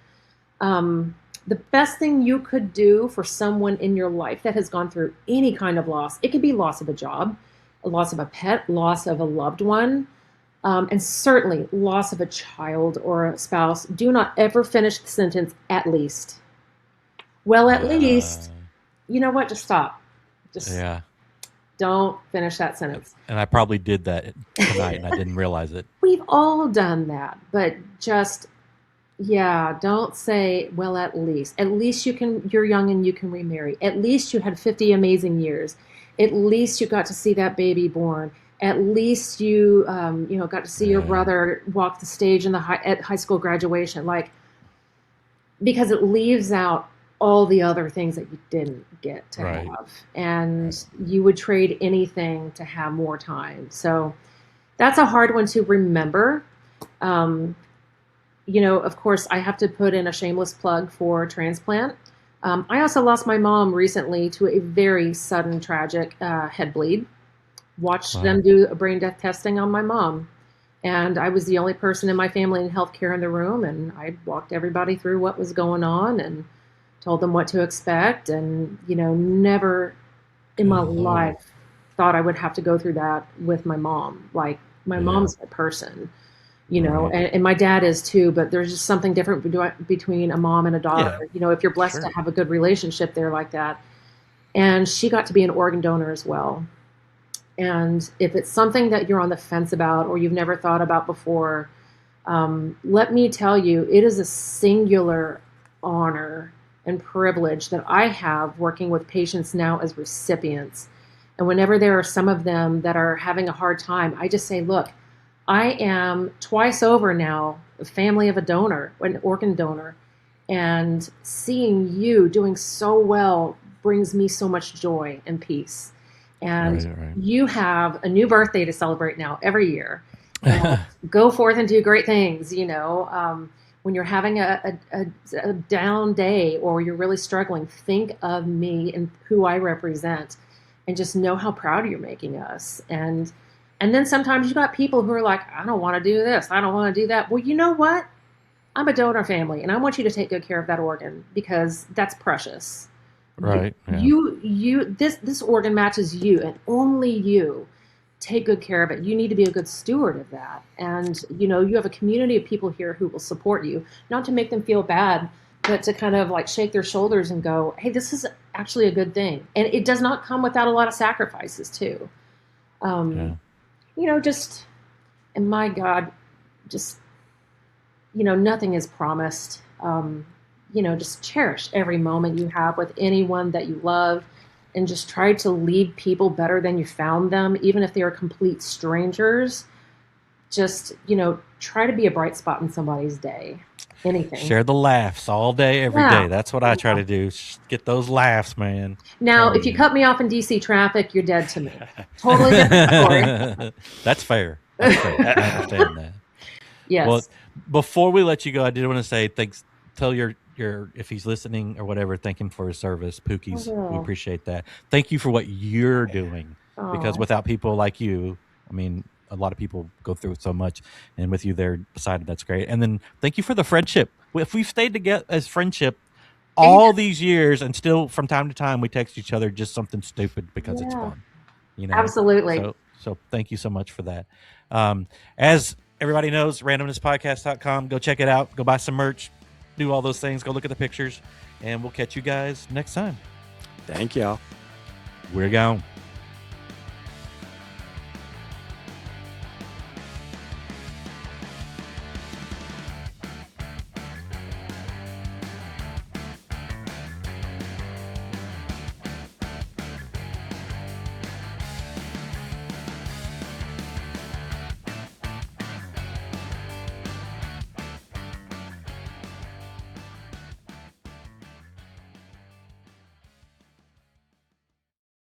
The best thing you could do for someone in your life that has gone through any kind of loss, it could be loss of a job, a loss of a pet, loss of a loved one, and certainly loss of a child or a spouse. Do not ever finish the sentence, at least. Well, at least, you know what? Just stop. Don't finish that sentence. And I probably did that tonight and I didn't realize it. We've all done that, but just, don't say, well, at least. At least you're young and you can remarry. At least you had 50 amazing years. At least you got to see that baby born. At least you, got to see your brother walk the stage at high school graduation. Because it leaves out all the other things that you didn't get to have. And you would trade anything to have more time. So that's a hard one to remember. Of course, I have to put in a shameless plug for transplant. I also lost my mom recently to a very sudden, tragic head bleed. Watched them do a brain death testing on my mom. And I was the only person in my family in healthcare in the room. And I walked everybody through what was going on and told them what to expect, and, never in my life thought I would have to go through that with my mom. Like, my mom's my person, and my dad is too, but there's just something different between a mom and a daughter. If you're blessed to have a good relationship there like that. And she got to be an organ donor as well. And if it's something that you're on the fence about or you've never thought about before, let me tell you, it is a singular honor and privilege that I have working with patients now as recipients. And whenever there are some of them that are having a hard time, I just say, look, I am twice over now a family of a donor, an organ donor, and seeing you doing so well brings me so much joy and peace. And you have a new birthday to celebrate now every year. Go forth and do great things, when you're having a down day or you're really struggling, think of me and who I represent, and just know how proud you're making us. And then sometimes you got people who are like, I don't want to do this, I don't want to do that. Well, you know what? I'm a donor family, and I want you to take good care of that organ, because that's precious. Right. This organ matches you, and only you. Take good care of it. You need to be a good steward of that. And, you have a community of people here who will support you, not to make them feel bad, but to kind of like shake their shoulders and go, hey, this is actually a good thing. And it does not come without a lot of sacrifices too. And my God, just, nothing is promised. Just cherish every moment you have with anyone that you love, and just try to lead people better than you found them, even if they are complete strangers. Just, try to be a bright spot in somebody's day. Anything. Share the laughs all day, every day. That's what I try to do. Get those laughs, man. Now, if you cut me off in DC traffic, you're dead to me. Totally different story. That's fair. I understand that. Yes. Well, before we let you go, I did want to say thanks. Tell your if he's listening or whatever, thank him for his service. Pookie's, we appreciate that. Thank you for what you're doing, because without people like you, I mean, a lot of people go through so much, and with you there beside it, that's great. And then thank you for the friendship. If we've stayed together as friendship all these years, and still from time to time we text each other just something stupid because it's fun. Absolutely. So thank you so much for that. As everybody knows, randomnesspodcast.com. Go check it out. Go buy some merch. Do all those things. Go look at the pictures, and we'll catch you guys next time. Thank y'all. We're gone.